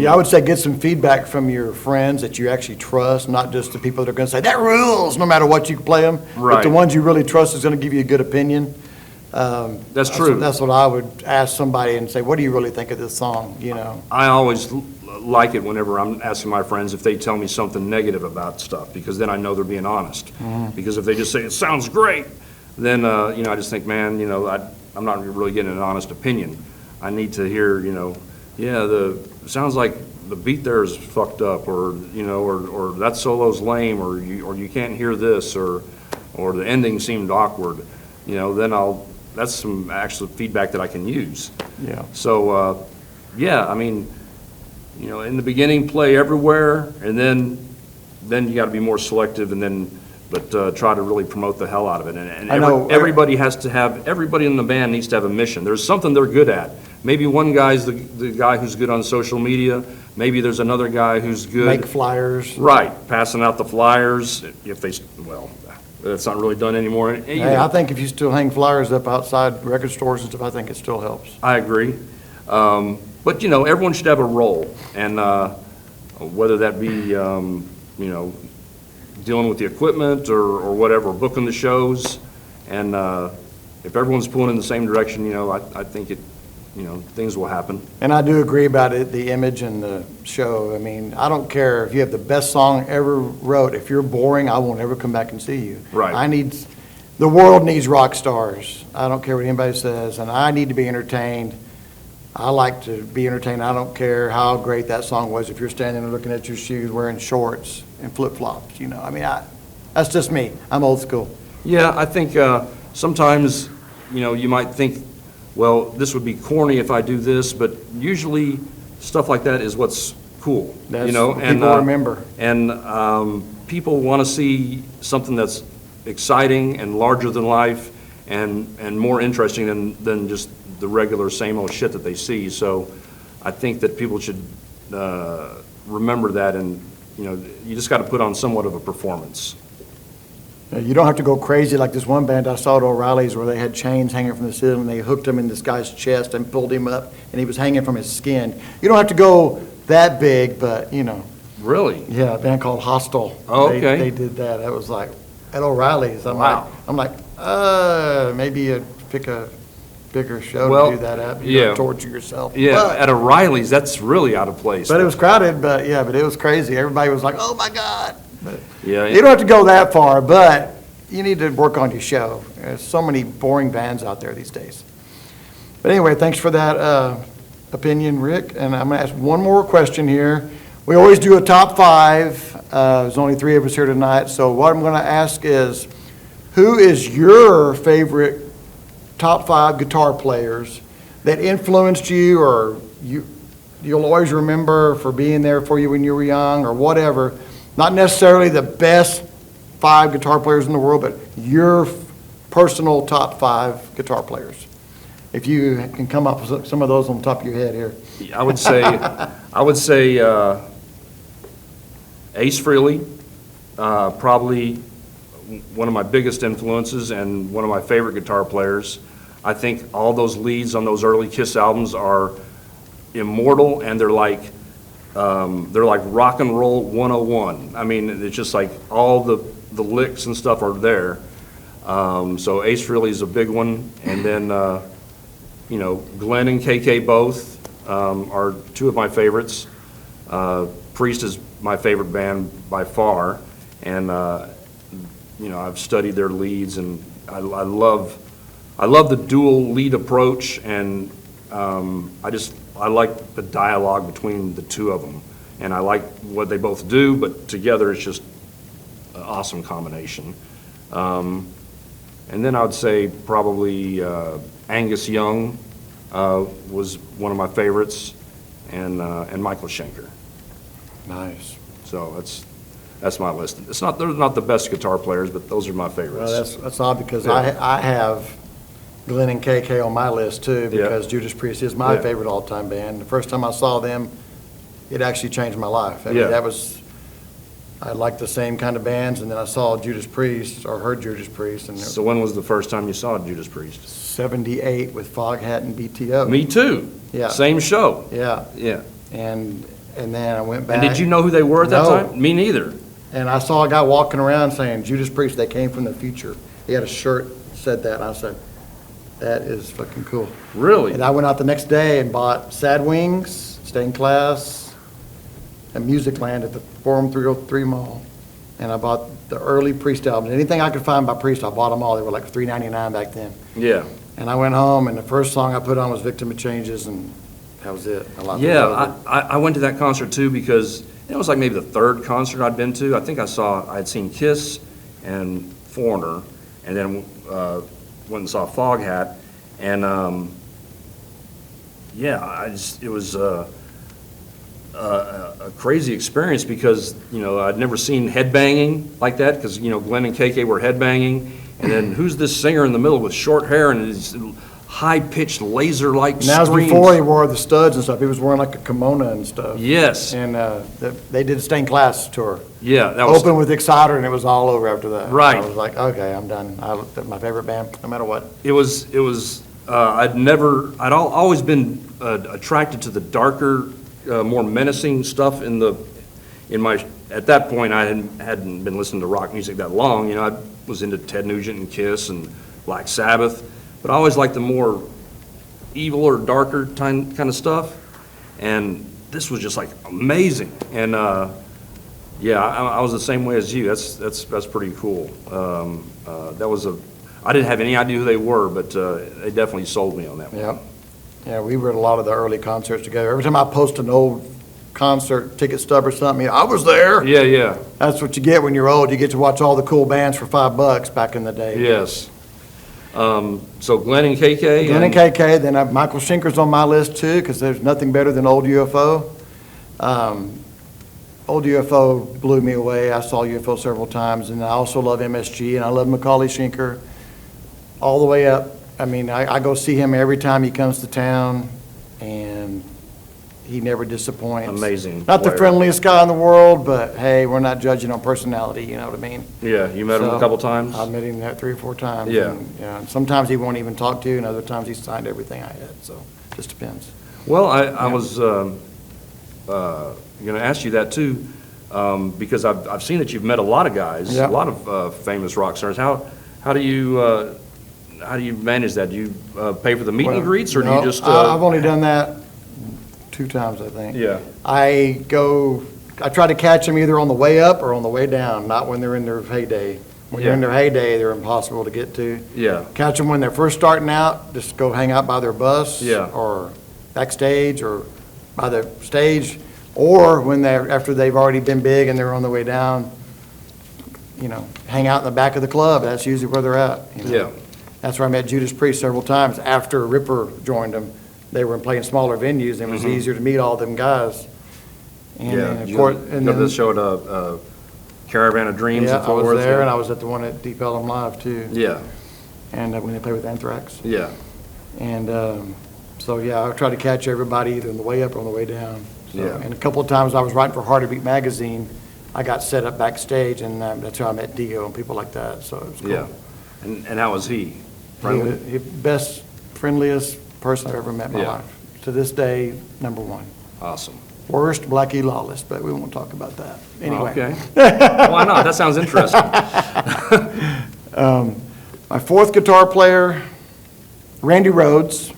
H: I would say get some feedback from your friends that you actually trust, not just the people that are going to say, that rules, no matter what you play them.
I: Right.
H: But the ones you really trust is going to give you a good opinion.
I: That's true.
H: That's what I would ask somebody and say, what do you really think of this song,
I: I always like it whenever I'm asking my friends if they tell me something negative about stuff, because then I know they're being honest.
H: Mm-hmm.
I: Because if they just say, it sounds great, then, I just think, man, I'm not really getting an honest opinion. I need to hear, it sounds like the beat there is fucked up, or that solo's lame, or you can't hear this, or the ending seemed awkward. then that's some actual feedback that I can use.
H: Yeah.
I: So, yeah, I mean, in the beginning, play everywhere, and then you got to be more selective, but try to really promote the hell out of it. And
H: I know.
I: everybody in the band needs to have a mission. There's something they're good at. Maybe one guy's the guy who's good on social media. Maybe there's another guy who's good.
H: Make flyers.
I: Right, passing out the flyers. That's not really done anymore.
H: Hey, I think if you still hang flyers up outside record stores and stuff, I think it still helps.
I: I agree. But, everyone should have a role. And whether that be, dealing with the equipment or whatever, booking the shows. And if everyone's pulling in the same direction, I think things will happen.
H: And I do agree about it, the image and the show. I mean, I don't care if you have the best song ever wrote. If you're boring, I won't ever come back and see you.
I: Right.
H: The world needs rock stars. I don't care what anybody says, and I need to be entertained. I like to be entertained. I don't care how great that song was if you're standing there looking at your shoes wearing shorts and flip-flops, I mean, that's just me. I'm old school.
I: Yeah, I think sometimes, you might think, well, this would be corny if I do this, but usually stuff like that is what's cool.
H: That's what people remember.
I: And people want to see something that's exciting and larger than life and more interesting than just the regular same old shit that they see. So I think that people should remember that, and you just got to put on somewhat of a performance.
H: You don't have to go crazy like this one band I saw at O'Reilly's where they had chains hanging from the ceiling and they hooked him in this guy's chest and pulled him up and he was hanging from his skin. You don't have to go that big, but
I: Really?
H: Yeah, a band called Hostel.
I: Oh, okay.
H: They did that. It was like at O'Reilly's.
I: Wow.
H: I'm like, maybe you'd pick a bigger show
I: Well,
H: to do that at.
I: yeah.
H: Don't torture yourself.
I: Yeah,
H: But
I: at O'Reilly's, that's really out of place.
H: it was crowded, but it was crazy. Everybody was like, oh my God. But
I: Yeah.
H: you don't have to go that far, but you need to work on your show. There's so many boring bands out there these days. But anyway, thanks for that opinion, Rick. And I'm going to ask one more question here. We always do a top five. There's only 3 of us here tonight. So what I'm going to ask is, who is your favorite top 5 guitar players that influenced you, or you'll always remember for being there for you when you were young, or whatever? Not necessarily the best 5 guitar players in the world, but your personal top 5 guitar players. If you can come up with some of those on the top of your head here.
I: I would say Ace Frehley, probably one of my biggest influences and one of my favorite guitar players. I think all those leads on those early Kiss albums are immortal, and they're like rock and roll 101. I mean, it's just like all the licks and stuff are there. So Ace Frehley is a big one, and then Glenn and KK both are 2 of my favorites. Priest is my favorite band by far, and I've studied their leads, and I love the dual lead approach, and I like the dialogue between the 2 of them, and I like what they both do, but together it's just an awesome combination. And then I would say probably Angus Young was one of my favorites, and Michael Schenker.
H: Nice.
I: So that's my list. They're not the best guitar players, but those are my favorites.
H: Well, that's odd because I have Glenn and KK on my list too, because Judas Priest is my favorite all-time band. The first time I saw them, it actually changed my life. I mean, I liked the same kind of bands, and then I saw Judas Priest, or heard Judas Priest. And
I: so when was the first time you saw Judas Priest?
H: 78 with Foghat and BTO.
I: Me too.
H: Yeah.
I: Same show.
H: Yeah.
I: Yeah.
H: And then I went back.
I: And did you know who they were at that time? Me neither.
H: And I saw a guy walking around saying, Judas Priest, they came from the future. He had a shirt that said that, and I said, that is fucking cool.
I: Really?
H: And I went out the next day and bought Sad Wings, Stained Class, and Music Land at the Forum 303 Mall. And I bought the early Priest albums. Anything I could find by Priest, I bought them all. They were like $3.99 back then.
I: Yeah.
H: And I went home, and the first song I put on was Victim of Changes, and that was it.
I: I went to that concert too because it was like maybe the 3rd concert I'd been to. I think I'd seen Kiss and Foreigner, and then went and saw Foghat, and it was a crazy experience because I'd never seen headbanging like that because Glenn and KK were headbanging, and then who's this singer in the middle with short hair and these high-pitched laser-like
H: And that was
I: screams?
H: before he wore the studs and stuff. He was wearing like a kimono and stuff.
I: Yes.
H: And they did a Stained Glass tour.
I: Yeah, that was
H: Open with Exciter, and it was all over after that.
I: Right.
H: I was like, okay, I'm done. That's my favorite band, no matter what.
I: It was. I'd always been attracted to the darker, more menacing stuff at that point, I hadn't been listening to rock music that long. I was into Ted Nugent and Kiss and Black Sabbath, but I always liked the more evil or darker kind of stuff. And this was just like amazing. And I was the same way as you. That's pretty cool. I didn't have any idea who they were, but they definitely sold me on that one.
H: Yeah. Yeah, we were at a lot of the early concerts together. Every time I post an old concert ticket stub or something, I was there.
I: Yeah.
H: That's what you get when you're old. You get to watch all the cool bands for $5 back in the day.
I: Yes. So Glenn and KK.
H: Glenn and KK. Then Michael Schenker's on my list too, because there's nothing better than Old UFO. Old UFO blew me away. I saw UFO several times, and I also love MSG, and I love Macaulay Schenker all the way up. I mean, I go see him every time he comes to town, and he never disappoints.
I: Amazing
H: Not the
I: player.
H: friendliest guy in the world, but hey, we're not judging on personality, you know what I mean?
I: Yeah, you met him a couple times?
H: I met him 3 or 4 times.
I: Yeah.
H: And sometimes he won't even talk to you, and other times he signed everything I had, so just depends.
I: Well, I was going to ask you that too, because I've seen that you've met a lot of guys,
H: Yeah.
I: a lot of famous rock stars. How do you manage that? Do you pay for the meet and greets, or do you just?
H: I've only done that 2 times, I think.
I: Yeah.
H: I try to catch them either on the way up or on the way down, not when they're in their heyday. When you're in their heyday, they're impossible to get to.
I: Yeah.
H: Catch them when they're first starting out, just go hang out by their bus.
I: Yeah.
H: Or backstage or by the stage, or when after they've already been big and they're on the way down, hang out in the back of the club. That's usually where they're at.
I: Yeah.
H: That's where I met Judas Priest several times after Ripper joined them. They were playing smaller venues, and it was easier to meet all them guys. And
I: Yeah.
H: then, of course,
I: You go to the show at Caravan of Dreams in
H: yeah, I
I: Fort
H: was
I: Worth.
H: there, and I was at the one at Deep Ellum Live too.
I: Yeah.
H: And when they played with Anthrax.
I: Yeah.
H: And I try to catch everybody either on the way up or on the way down. So,
I: Yeah.
H: And a couple of times I was writing for Hard to Beat magazine. I got set up backstage, and that's how I met Dio and people like that. So it was cool.
I: Yeah. And how was he?
H: He was the best, friendliest person I've ever met in my
I: Yeah.
H: life. To this day, number 1.
I: Awesome.
H: Worst, Blackie Lawless, but we won't talk about that. Anyway.
I: Okay. Why not? That sounds interesting.
H: My 4th guitar player, Randy Rhoads.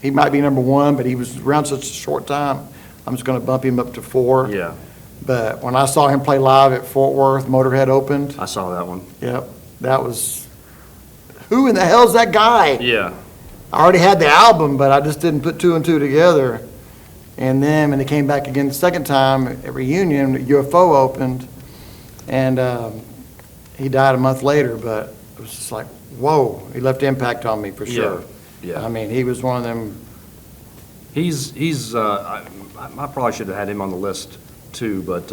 H: He might be number 1, but he was around such a short time. I'm just going to bump him up to 4.
I: Yeah.
H: But when I saw him play live at Fort Worth, Motorhead opened.
I: I saw that one.
H: Yep. That was, who in the hell's that guy?
I: Yeah.
H: I already had the album, but I just didn't put 2 and 2 together. And then when they came back again the second time at reunion, UFO opened, and he died a month later. But it was just like, whoa, he left impact on me for sure.
I: Yeah.
H: I mean, he was one of them.
I: I probably should have had him on the list too, but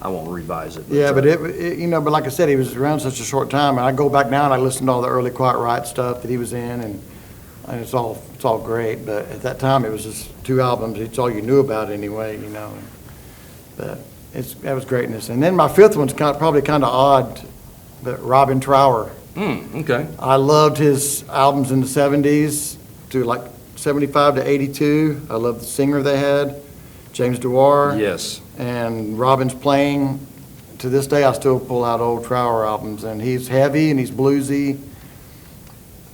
I: I won't revise it.
H: Yeah, but but like I said, he was around such a short time, and I go back now and I listen to all the early Quiet Riot stuff that he was in, and it's all great. But at that time, it was just 2 albums. It's all you knew about anyway, But that was greatness. And then my 5th one's probably kind of odd, but Robin Trower.
I: Okay.
H: I loved his albums in the 70s to like 75 to 82. I loved the singer they had, James Dewar.
I: Yes.
H: And Robin's playing. To this day, I still pull out old Trower albums, and he's heavy and he's bluesy.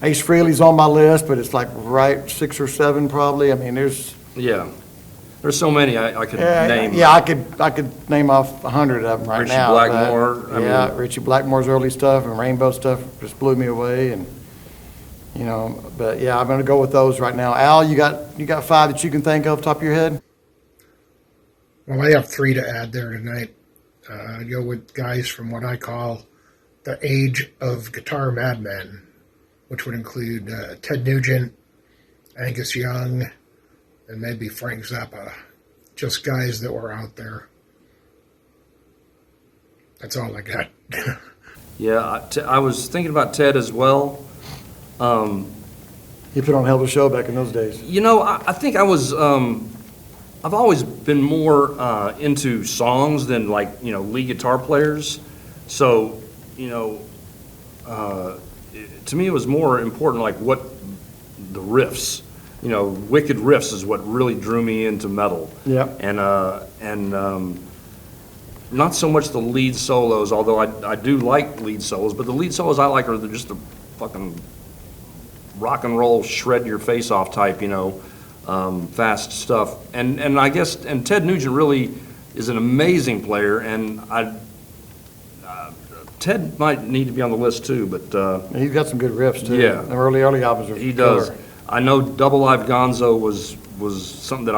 H: Ace Frehley's on my list, but it's like right 6 or 7 probably. I mean, there's
I: so many I could name.
H: Yeah, I could name off 100 of them right
I: Richie
H: now.
I: Blackmore.
H: Richie Blackmore's early stuff and Rainbow stuff just blew me away, and But yeah, I'm going to go with those right now. Al, you got 5 that you can think of top of your head?
G: Well, I have 3 to add there tonight. I go with guys from what I call the age of guitar madmen. which would include Ted Nugent, Angus Young, and maybe Frank Zappa. Just guys that were out there. That's all I got.
I: Yeah, I was thinking about Ted as well.
H: He put on a hell of a show back in those days.
I: You know, I think I was, I've always been more into songs than like, lead guitar players. So, to me it was more important like what the riffs, wicked riffs is what really drew me into metal.
H: Yeah.
I: And not so much the lead solos, although I do like lead solos, but the lead solos I like are just the fucking rock and roll, shred your face off type, fast stuff. And I guess, and Ted Nugent really is an amazing player, and Ted might need to be on the list too, but
H: He's got some good riffs too.
I: Yeah.
H: The early albums are
I: he does.
H: killer.
I: I know Double Live Gonzo was something that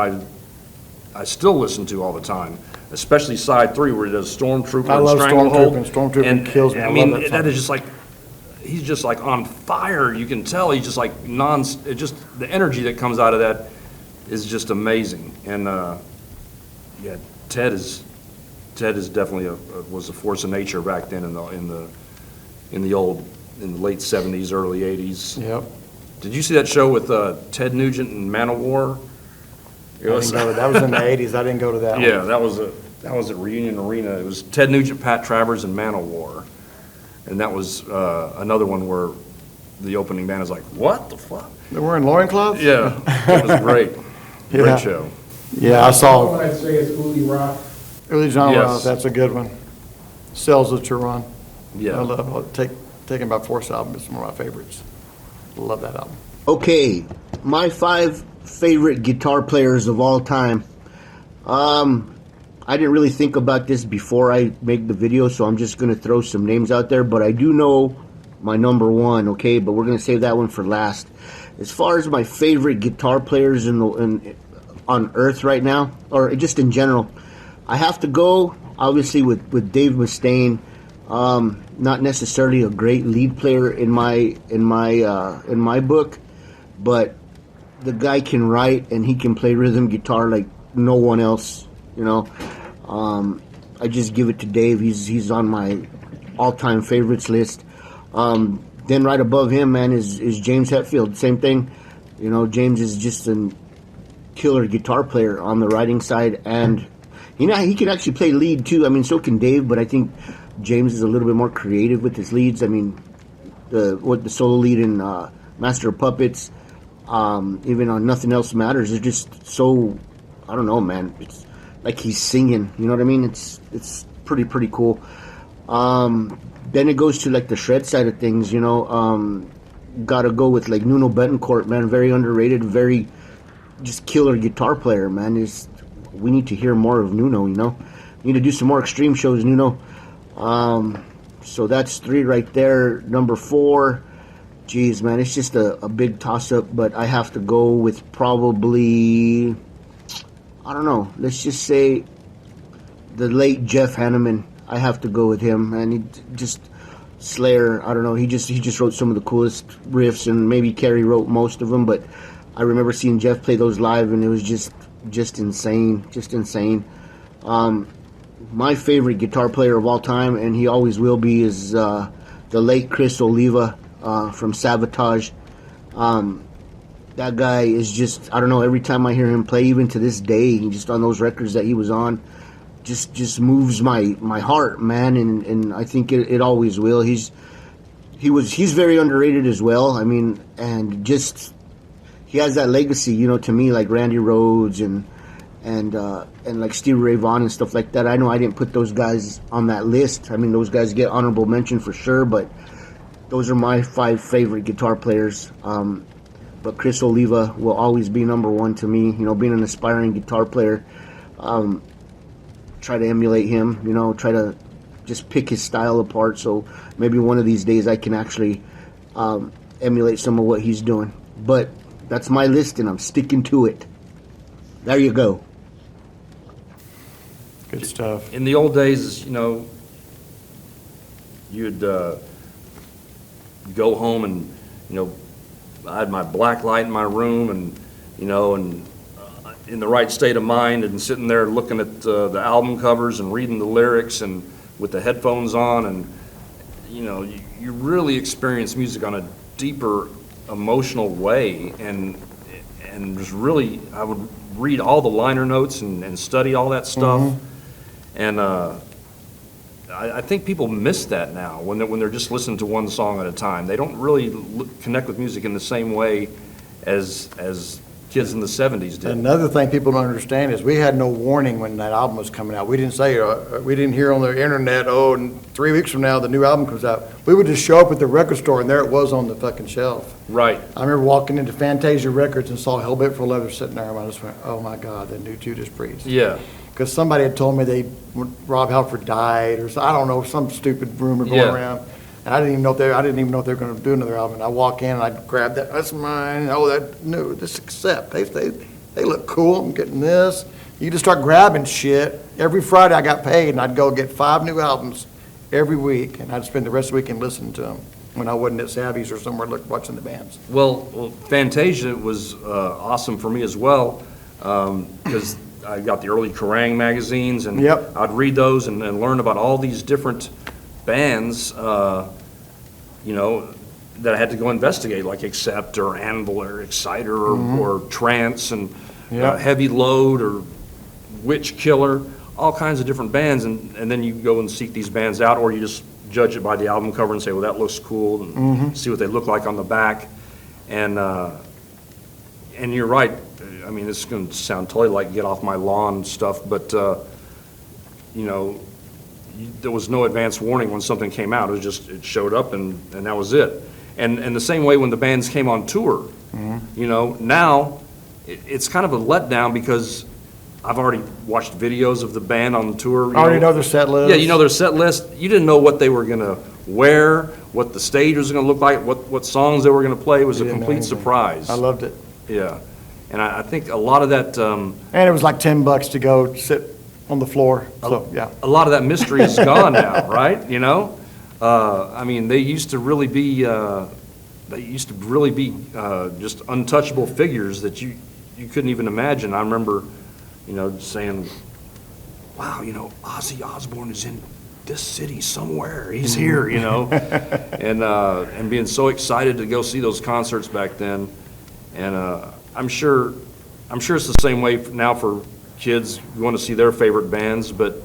I: I still listen to all the time, especially side 3 where he does Stormtrooper
H: I
I: and
H: love
I: Stranglehold.
H: Stormtrooper kills me.
I: I
H: I
I: mean,
H: love that
I: that
H: song.
I: is just like, he's just like on fire. You can tell he's just like the energy that comes out of that is just amazing. And yeah, Ted is definitely was a force of nature back then in the late 70s, early 80s.
H: Yep.
I: Did you see that show with Ted Nugent and Manowar?
H: That was in the 80s. I didn't go to that one.
I: Yeah, that was at Reunion Arena. It was Ted Nugent, Pat Travers, and Manowar. And that was another one where the opening band is like, what the fuck?
H: They're wearing loincloths?
I: Yeah, it was great.
H: Yeah.
I: Great show.
H: Yeah, I saw
G: I'd say is Uli Rock.
H: Early John
I: Yes.
H: Ross. That's a good one. Cells the Turon.
I: Yeah.
H: I love Taken by Force album. It's one of my favorites. Love that album.
C: Okay, my 5 favorite guitar players of all time. I didn't really think about this before I make the video, so I'm just going to throw some names out there, but I do know my number 1, okay, but we're going to save that one for last. As far as my favorite guitar players on Earth right now, or just in general, I have to go, obviously, with Dave Mustaine. Not necessarily a great lead player in my book, but the guy can write and he can play rhythm guitar like no one else. I just give it to Dave. He's on my all-time favorites list. Then right above him, man, is James Hetfield. Same thing. James is just a killer guitar player on the writing side, and he can actually play lead too. I mean, so can Dave, but I think James is a little bit more creative with his leads. I mean, the solo lead in Master of Puppets, even on Nothing Else Matters, is just so, I don't know, man. It's like he's singing. You know what I mean? It's pretty cool. Then it goes to like the shred side of things. Gotta go with like Nuno Betancourt, man. Very underrated, very just killer guitar player, man. We need to hear more of Nuno. Need to do some more extreme shows, Nuno. So that's 3 right there. Number 4, geez, man, it's just a big toss-up, but I have to go with probably, I don't know, let's just say the late Jeff Hanneman. I have to go with him, and he just, Slayer, I don't know, he just wrote some of the coolest riffs, and maybe Kerry wrote most of them, but I remember seeing Jeff play those live, and it was just insane, my favorite guitar player of all time, and he always will be, is the late Chris Oliva from Sabotage. That guy is just, I don't know, every time I hear him play, even to this day, just on those records that he was on, just moves my heart, man, and I think it always will. He's very underrated as well. I mean, and just he has that legacy, to me, like Randy Rhoads and like Stevie Ray Vaughan and stuff like that. I know I didn't put those guys on that list. I mean, those guys get honorable mention for sure, but those are my 5 favorite guitar players. But Chris Oliva will always be number 1 to me. Being an aspiring guitar player, try to emulate him. Try to just pick his style apart. So maybe one of these days I can actually emulate some of what he's doing. But that's my list, and I'm sticking to it. There you go.
H: Good stuff.
I: In the old days, you'd go home and, I had my black light in my room and, in the right state of mind and sitting there looking at the album covers and reading the lyrics and with the headphones on and, you really experience music on a deeper emotional way and just really, I would read all the liner notes and study all that stuff. And I think people miss that now when they're just listening to one song at a time. They don't really connect with music in the same way as kids in the 70s did.
H: Another thing people don't understand is we had no warning when that album was coming out. We didn't say, we didn't hear on the internet, in 3 weeks from now the new album comes out. We would just show up at the record store and there it was on the fucking shelf.
I: Right.
H: I remember walking into Fantasia Records and saw Hellbent for Leather sitting there and I just went, oh my God, the new Judas Priest.
I: Yeah.
H: Because somebody had told me Rob Halford died or I don't know, some stupid rumor going around. And I didn't even know if they were going to do another album. And I walk in and I grab that. That's mine. Oh, that new. This Accept. They look cool. I'm getting this. You just start grabbing shit. Every Friday I got paid and I'd go get 5 new albums every week, and I'd spend the rest of the weekend listening to them when I wasn't at Savvy's or somewhere watching the bands.
I: Well, Fantasia was awesome for me as well because I got the early Kerrang magazines and I'd read those and learn about all these different bands, that I had to go investigate, like Accept or Anvil or Exciter or Trance and Heavy Load or Witch Killer, all kinds of different bands, and then you go and seek these bands out, or you just judge it by the album cover and say, well, that looks cool, and see what they look like on the back, and you're right. I mean, this is going to sound totally like Get Off My Lawn stuff, but there was no advance warning when something came out. It was just, it showed up and that was it. And the same way when the bands came on tour, now it's kind of a letdown because I've already watched videos of the band on the tour.
H: I already know their set list.
I: Yeah, you know their set list. You didn't know what they were going to wear, what the stage was going to look like, what songs they were going to play. It was a complete surprise.
H: I loved it.
I: Yeah. And I think a lot of that...
H: and it was like $10 to go sit on the floor, so, yeah.
I: A lot of that mystery is gone now, right? I mean, they used to really be just untouchable figures that you couldn't even imagine. I remember, saying, wow, Ozzy Osbourne is in this city somewhere. He's here, and being so excited to go see those concerts back then. And I'm sure it's the same way now for kids who want to see their favorite bands, but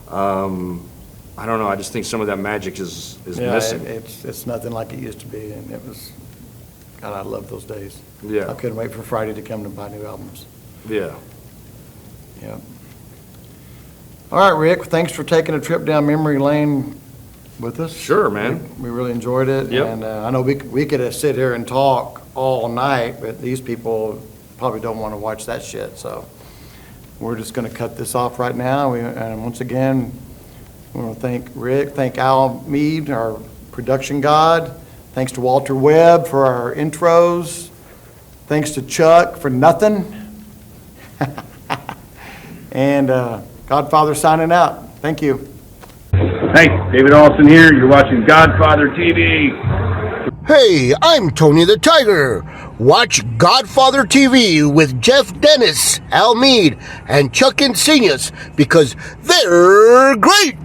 I: I don't know. I just think some of that magic is missing.
H: It's nothing like it used to be, and it was. God, I love those days.
I: Yeah.
H: I couldn't wait for Friday to come to buy new albums.
I: Yeah.
H: Yeah. All right, Rick. Thanks for taking a trip down memory lane with us.
I: Sure, man.
H: We really enjoyed it.
I: Yep.
H: And I know we could sit here and talk all night, but these people probably don't want to watch that shit. So we're just going to cut this off right now. And once again, we want to thank Rick, thank Al Mead, our production god. Thanks to Walter Webb for our intros. Thanks to Chuck for nothing. And Godfather signing out. Thank you.
K: Hey, David Olson here. You're watching Godfather TV.
C: Hey, I'm Tony the Tiger. Watch Godfather TV with Jeff Dennis, Al Mead, and Chuck Insenius because they're great.